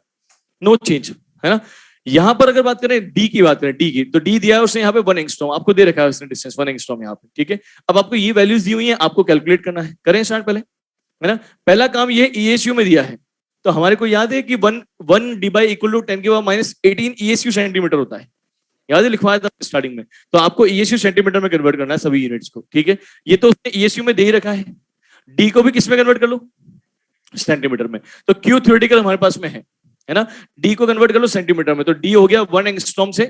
नो चेंज, है ना? यहां पर अगर बात करें डी की, तो डी दिया है उसने यहाँ पे 1 एंगस्ट्रॉम, आपको दे रखा है उसने डिस्टेंस 1 एंगस्ट्रॉम यहाँ पे, ठीक है? अब आपको ये वैल्यूज दी हुई है, आपको कैलकुलेट करना है। करें स्टार्ट पहले, है ना? पहला काम ये ईएसयू में दिया है, तो हमारे को याद है कि 1 डी बाई इक्वल टू 10 के पावर -18 ईएसयू सेंटीमीटर होता है, याद है? लिखवाया था स्टार्टिंग में। तो आपको ईएसयू सेंटीमीटर में कन्वर्ट करना है सभी यूनिट्स को, ठीक है? ये तो उसने ईएसयू में दे ही रखा है। डी को भी किस में कन्वर्ट कर लो? सेंटीमीटर में। तो क्यू थ्योरेटिकल हमारे पास में है ना? डी को कन्वर्ट कर लो सेंटीमीटर में, तो डी हो गया 1 एंगस्ट्रॉम से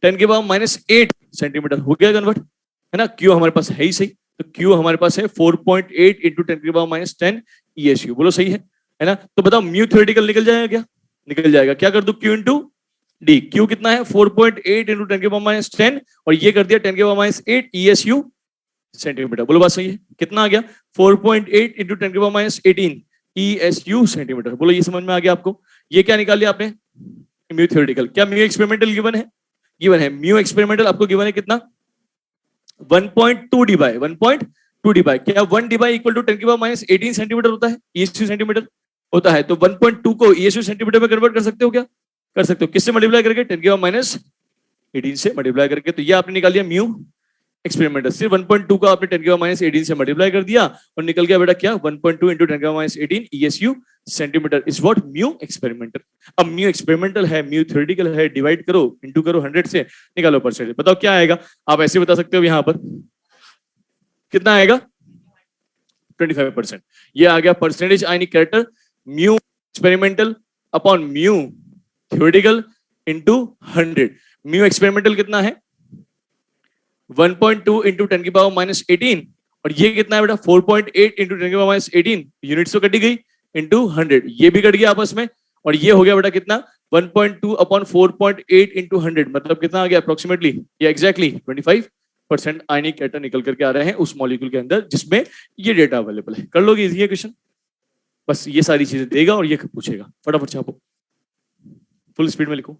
10 के पावर -8 सेंटीमीटर हो गया कन्वर्ट, है ना? क्यू हमारे पास है ही सही, तो क्यू हमारे पास है 4.8 इंटू 10 के पावर -10 ईएसयू। बोलो सही है ना? तो बताओ म्यू थ्योरेटिकल निकल जाएगा क्या? निकल जाएगा। क्या कर दो? Q into D. क्यू कितना है? 4.8 इंटू 10 के पावर -10, और ये कर दिया 10 के पावर -8 ईएसयू सेंटीमीटर। बोलो बात सही है? कितना आ गया? 4.8 इंटू 10 के पावर -18 ईएसयू सेंटीमीटर। बोलो ये समझ में आ गया आपको? ये क्या निकाल लिया आपने? Mu theoretical. क्या म्यू एक्सपेरिमेंटल गिवन है? गिवन है। म्यू एक्सपेरिमेंटल आपको गिवन है कितना? 1.2 डी बाय 1.2 डी बाय। क्या 1 डी बाय इक्वल टू 10 के पावर -18 सेंटीमीटर होता है? ईएसयू सेंटीमीटर होता है। तो 1.2 को ईएसयू सेंटीमीटर में कन्वर्ट कर सकते हो क्या? कर सकते हो। किससे मल्टीप्लाई करके? 10 के पावर 18 से मल्टीप्लाई करके। तो ये आपने निकाल लिया म्यू एक्सपेरिमेंटल। सिर्फ 1.2 का आपने 10 के पावर माइनस 18 से मल्टीप्लाई कर दिया और निकल गया बेटा क्या 1.2 इंटू 10 के power minus 18 ESU centimetre is what mu experimental. अब म्यू एक्सपेरिमेंटल है, म्यू थ्योरेटिकल है, डिवाइड करो इंटू करो 100 से, निकालो परसेंटेज, बताओ क्या आएगा। आप ऐसे बता सकते हो यहाँ पर कितना आएगा 25%। ये आ गया परसेंटेज आयनिक character mu experimental upon mu theoretical into 100। Mu experimental कितना है 1.2 इंटू 10 की पावर माइनस 18 और ये कितना है बेटा 4.8 इंटू 10 की पावर माइनस 18, यूनिट्स तो कटी गई इंटू 100, ये भी कट गया आपस में और ये हो गया बेटा कितना 1.2 अपॉन 4.8 इंटू 100, मतलब कितना आ गया अप्रोक्सीमेटली या एग्जैक्टली 25% आयनिक कैरेक्टर निकल करके आ रहे हैं उस मॉलिक्यूल के अंदर जिसमें ये डेटा अवेलेबल है। कर लोगे इजी है क्वेश्चन, बस ये सारी चीजें देगा और ये पूछेगा, फटाफट छापो, फुल स्पीड में लिखो।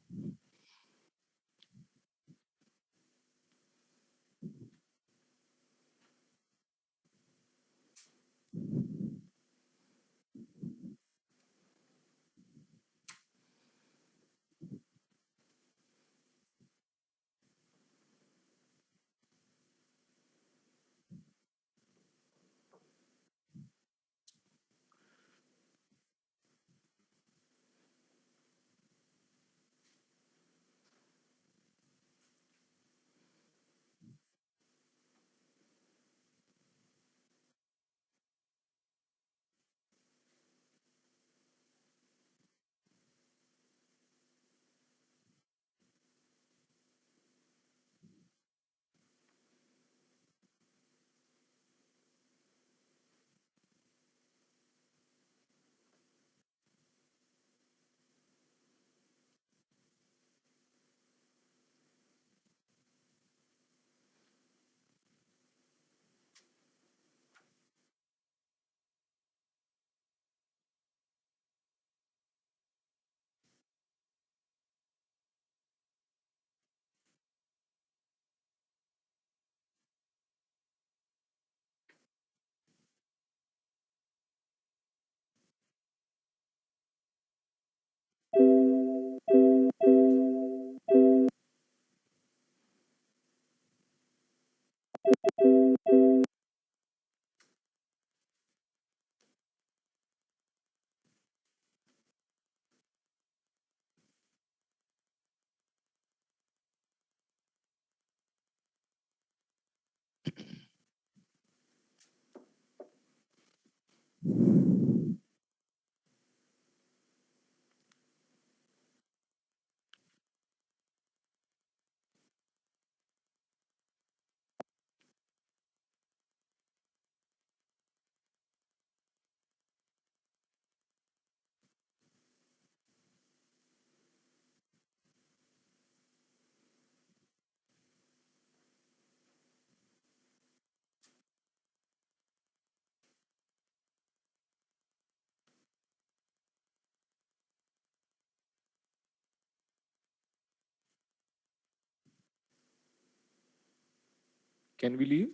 कैन वी लीव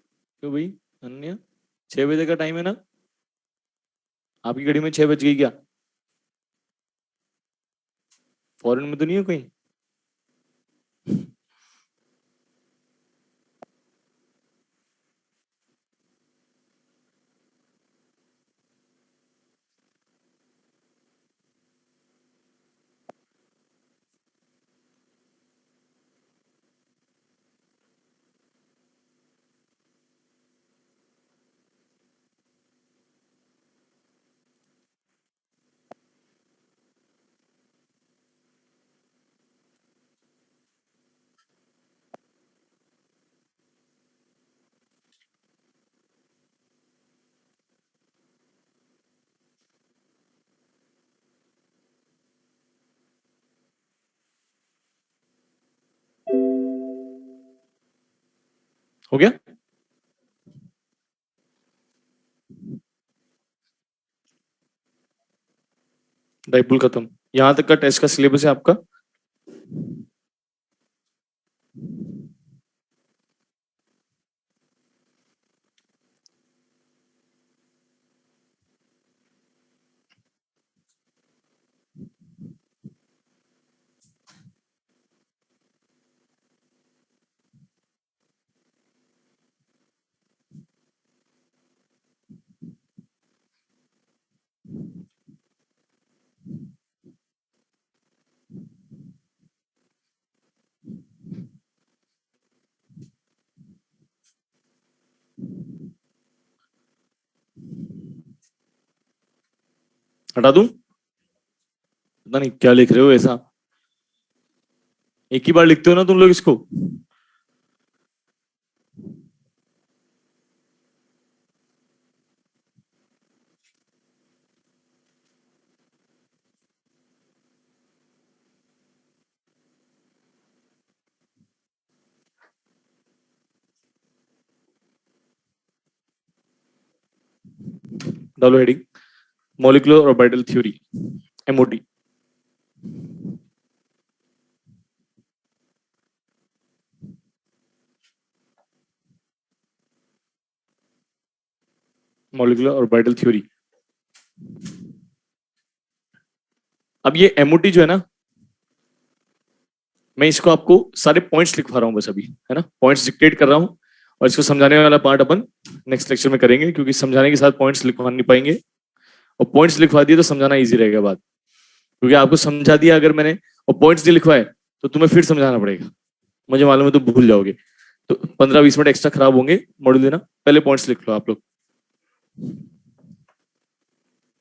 क्यों भाई अन्य, 6 बजे का टाइम है ना, आपकी घड़ी में 6 बज गई क्या, फॉरेन में तो नहीं हो कहीं। हो गया, डाइपोल खत्म, यहां तक का टेस्ट का सिलेबस है आपका। हटा दूं? पता नहीं क्या लिख रहे हो ऐसा, एक ही बार लिखते हो ना तुम लोग इसको। डालो heading, molecular orbital theory, MOT. Molecular orbital theory. अब ये एमओटी जो है ना, मैं इसको आपको सारे पॉइंट्स लिखवा रहा हूं बस अभी, है ना, पॉइंट्स डिक्टेट कर रहा हूं, और इसको समझाने वाला पार्ट अपन नेक्स्ट लेक्चर में करेंगे, क्योंकि समझाने के साथ पॉइंट्स लिखवा नहीं पाएंगे, और पॉइंट्स लिखवा दिए तो समझाना इजी रहेगा बात, क्योंकि आपको समझा दिया अगर मैंने और पॉइंट्स नहीं लिखवाए तो तुम्हें फिर समझाना पड़ेगा, मुझे मालूम है तो भूल जाओगे, तो 15-20 मिनट एक्स्ट्रा खराब होंगे, मॉड्यूल देना, पहले पॉइंट्स लिख लो आप लोग।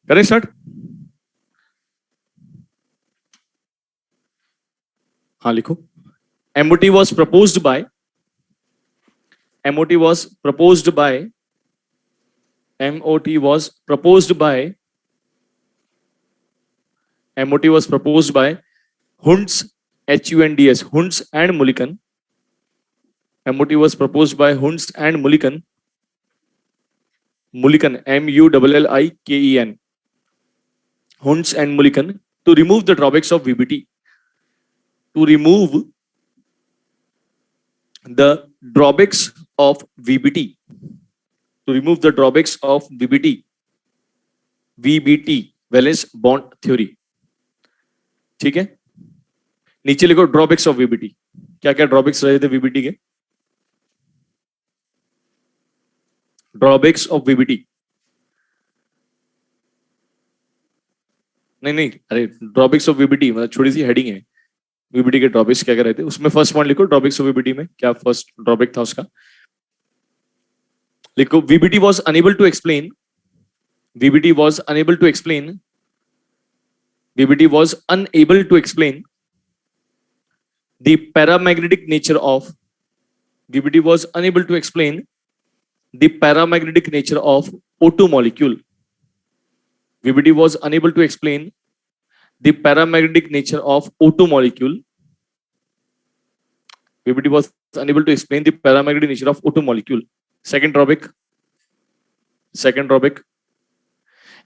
करें स्टार्ट? हाँ लिखो। MOT was proposed by, MOT was proposed by, MOT was proposed by, MOT was proposed by Hunds, HUNDS, Hunds and Mulliken. MOT was proposed by Hunds and Mulliken, Mulliken, MULLIKEN, Hunds and Mulliken, to remove the drawbacks of VBT, to remove the drawbacks of VBT, to remove the drawbacks of VBT, VBT, valence bond theory. ठीक है, नीचे लिखो ड्रॉबैक्स ऑफ वीबीटी, क्या क्या ड्रॉबैक्स रहे थे वीबीटी के? ड्रॉबैक्स ऑफ वीबीटी, नहीं नहीं, अरे ड्रॉबैक्स ऑफ वीबीटी मतलब छोटी सी हेडिंग है, वीबीटी के ड्रॉबैक्स क्या क्या रहते हैं, उसमें फर्स्ट पॉइंट लिखो ड्रॉबैक्स ऑफ वीबीटी में क्या फर्स्ट ड्रॉबैक था उसका, लिखो VBT was unable to explain, VBT was unable to explain, VBT was unable to explain the paramagnetic nature of, VBT was unable to explain the paramagnetic nature of O2 molecule, VBT was unable to explain the paramagnetic nature of O2 molecule, VBT was unable to explain the paramagnetic nature of O2 molecule. Second drawback,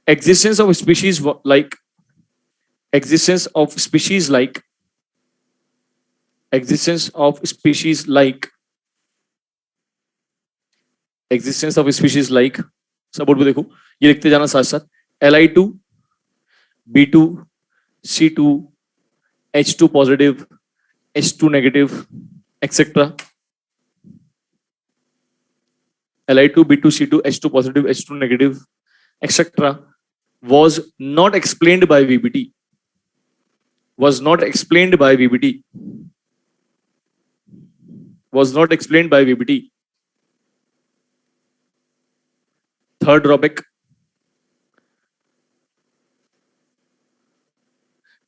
existence of species like, existence of species like, existence of species like, existence of species like, सब बोर्ड पे देखो, ये लिखते जाना साथ साथ, Li2, B2, C2, H2 positive, H2 negative, etc. Li2, B2, C2, H2 positive, H2 negative, etc. was not explained by VBT, was not explained by VBT, was not explained by VBT. Third drawback,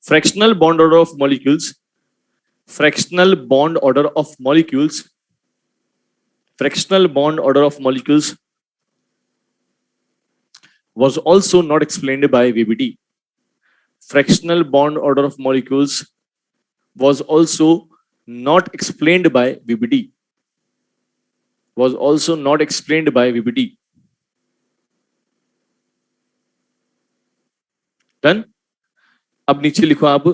fractional bond order of molecules, fractional bond order of molecules, fractional bond order of molecules was also not explained by VBT. Fractional bond order of molecules was also not explained by VBT, was also not explained by VBT. Done? अब नीचे लिखो आप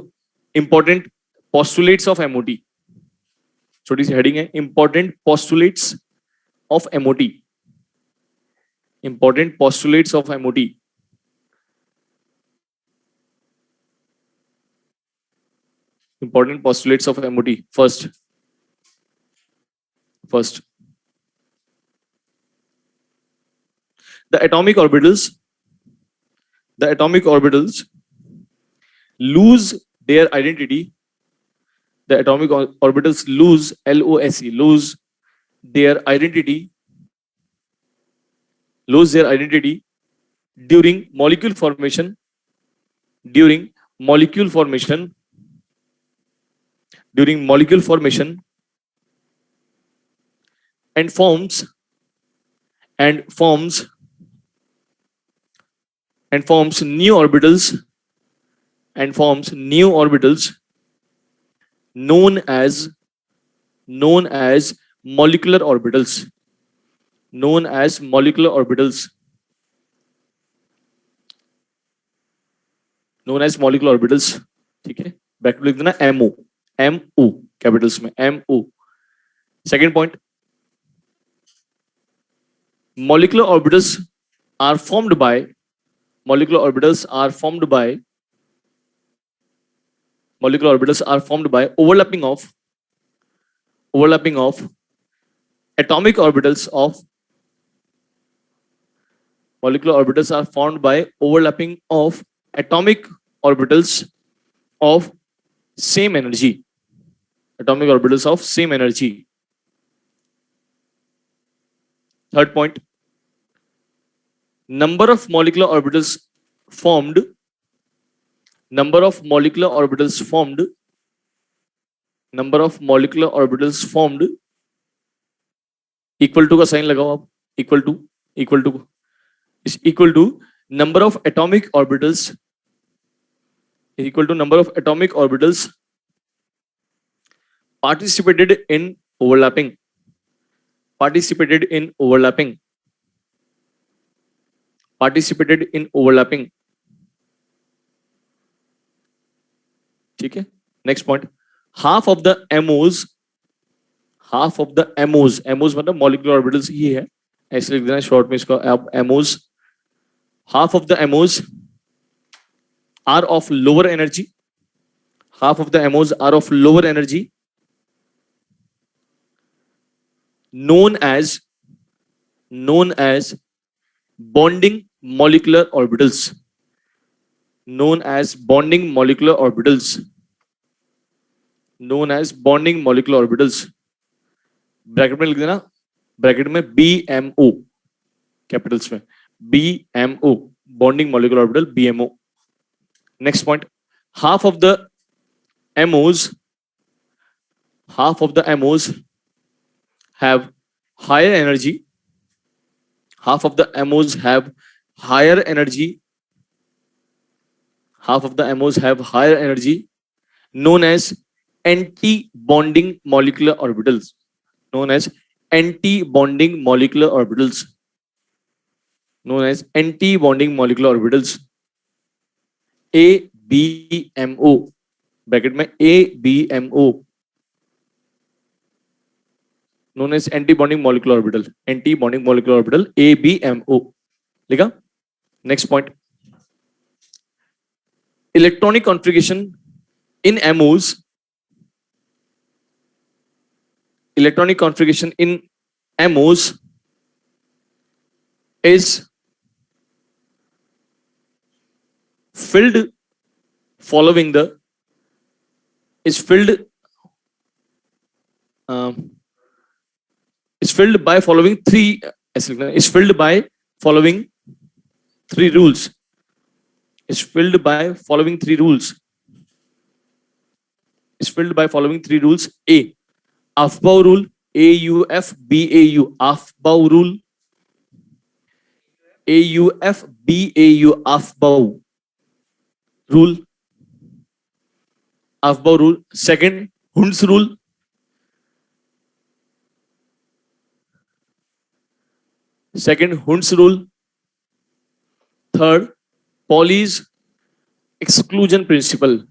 इंपॉर्टेंट पोस्टुलेट्स ऑफ एमओटी, छोटी सी हेडिंग है, important postulates of MOT, important postulates of MOT. Important postulates of MOT, first the atomic orbitals lose their identity, the atomic orbitals lose, LOSE, lose their identity during molecule formation, during molecule formation, and forms and forms and forms new orbitals known as molecular orbitals, ठीक है, बैक लिख देना MO, कैपिटल्स में MO. Second point, molecular orbitals are formed by overlapping of atomic orbitals of same energy. Third point, number of molecular orbitals formed equal to का साइन लगाओ आप, equal to is equal to number of atomic orbitals participated in overlapping. ठीक है. Next point, half of the MOs मतलब मॉलिक्यूलर ऑर्बिटल्स ही है, ऐसे लिख देना शॉर्ट में इसको आप MOs. half of the MOs are of lower energy, known as bonding molecular orbitals. Bracket में लिख देना, ब्रैकेट में BMO, कैपिटल्स में BMO, bonding molecular orbital, BMO. Next point, half of the MOs have higher energy, known as anti-bonding molecular orbitals. ABMO, bracket में ABMO, known as anti-bonding molecular orbital, ABMO लिखा. Next point, electronic configuration in MOs is filled following the is filled by following three rules. A, Aufbau rule, AUFBAU, Aufbau rule, Aufbau rule. Second, Hund's rule. Third, Pauli's exclusion principle.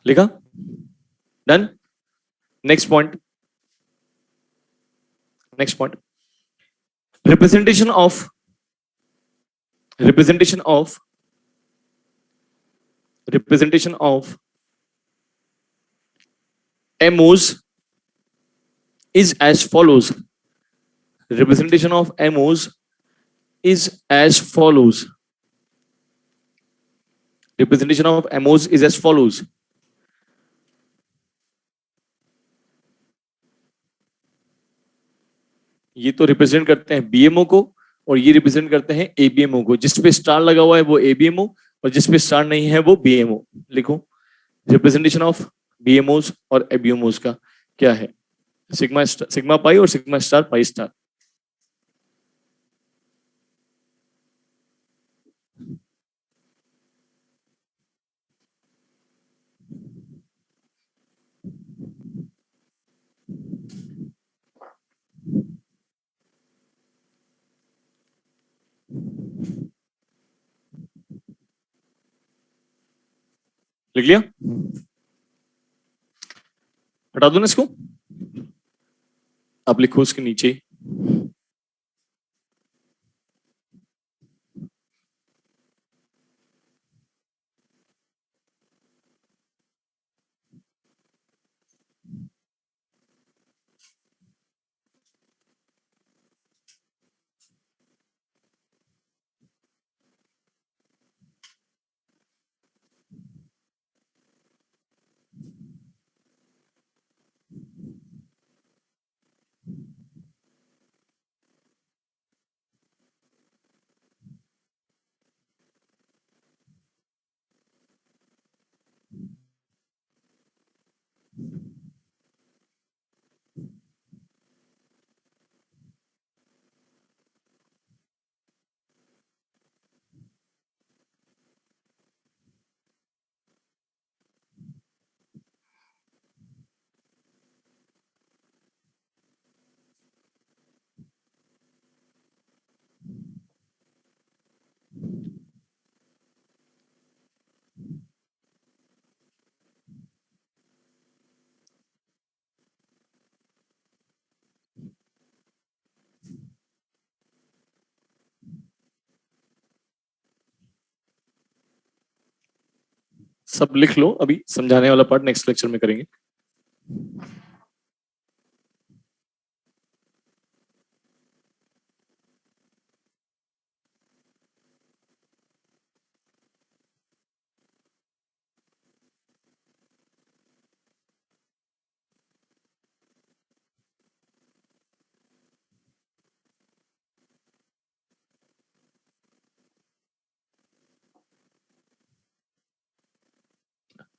लिखा. Done. Next point, representation of MOs is as follows. ये तो रिप्रेजेंट करते हैं बीएमओ को, और ये रिप्रेजेंट करते हैं एबीएमओ को। जिस पे स्टार लगा हुआ है वो एबीएमओ, और जिस पे स्टार नहीं है वो बीएमओ। लिखो रिप्रेजेंटेशन ऑफ बीएमओस और एबीएमओस का क्या है? सिग्मा पाई और सिग्मा स्टार पाई स्टार। लिख लिया? हटा दो ना इसको। आप लिखो उसके नीचे सब लिख लो, अभी समझाने वाला पार्ट नेक्स्ट लेक्चर में करेंगे।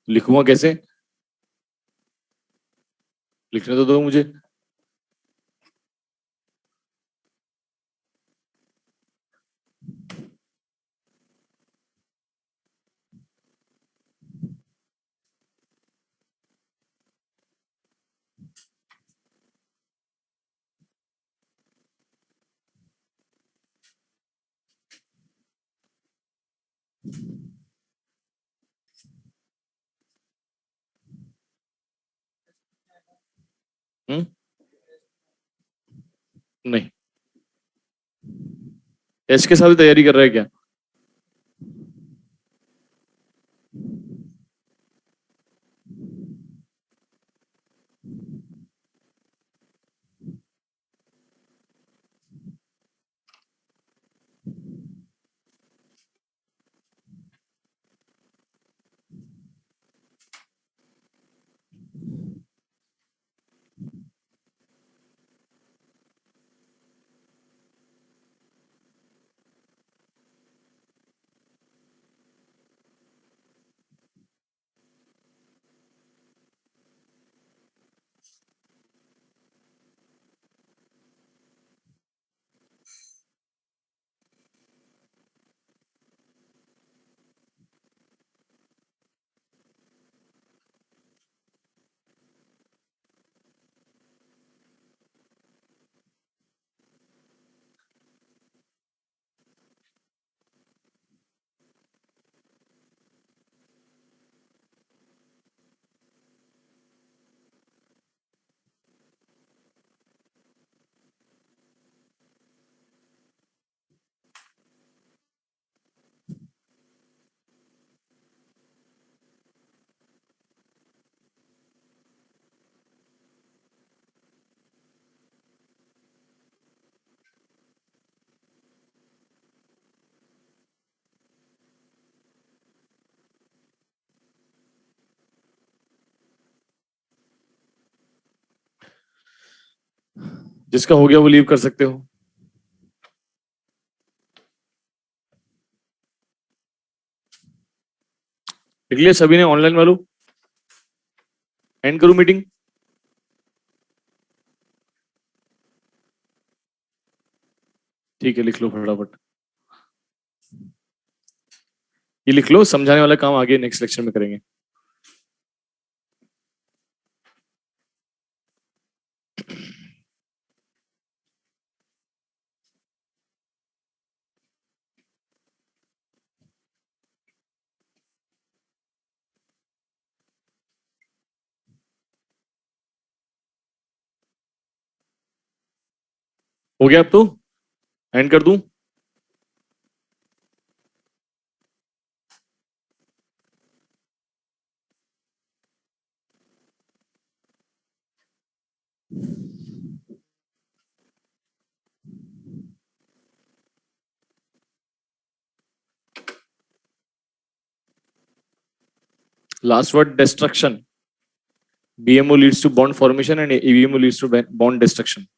लिखूंगा कैसे? लिखने तो दो मुझे। हम्म? नहीं, टेस्ट के साथ भी तैयारी कर रहा है क्या? जिसका हो गया वो लीव कर सकते हो। लिख लिया सभी ने, ऑनलाइन वालों? एंड करूं मीटिंग? ठीक है, लिख लो फटाफट। ये लिख लो, समझाने वाला काम आगे नेक्स्ट लेक्चर में करेंगे। हो गया अब तो? एंड कर दूं? Last word, destruction. BMO leads to bond formation and ABMO leads to bond destruction.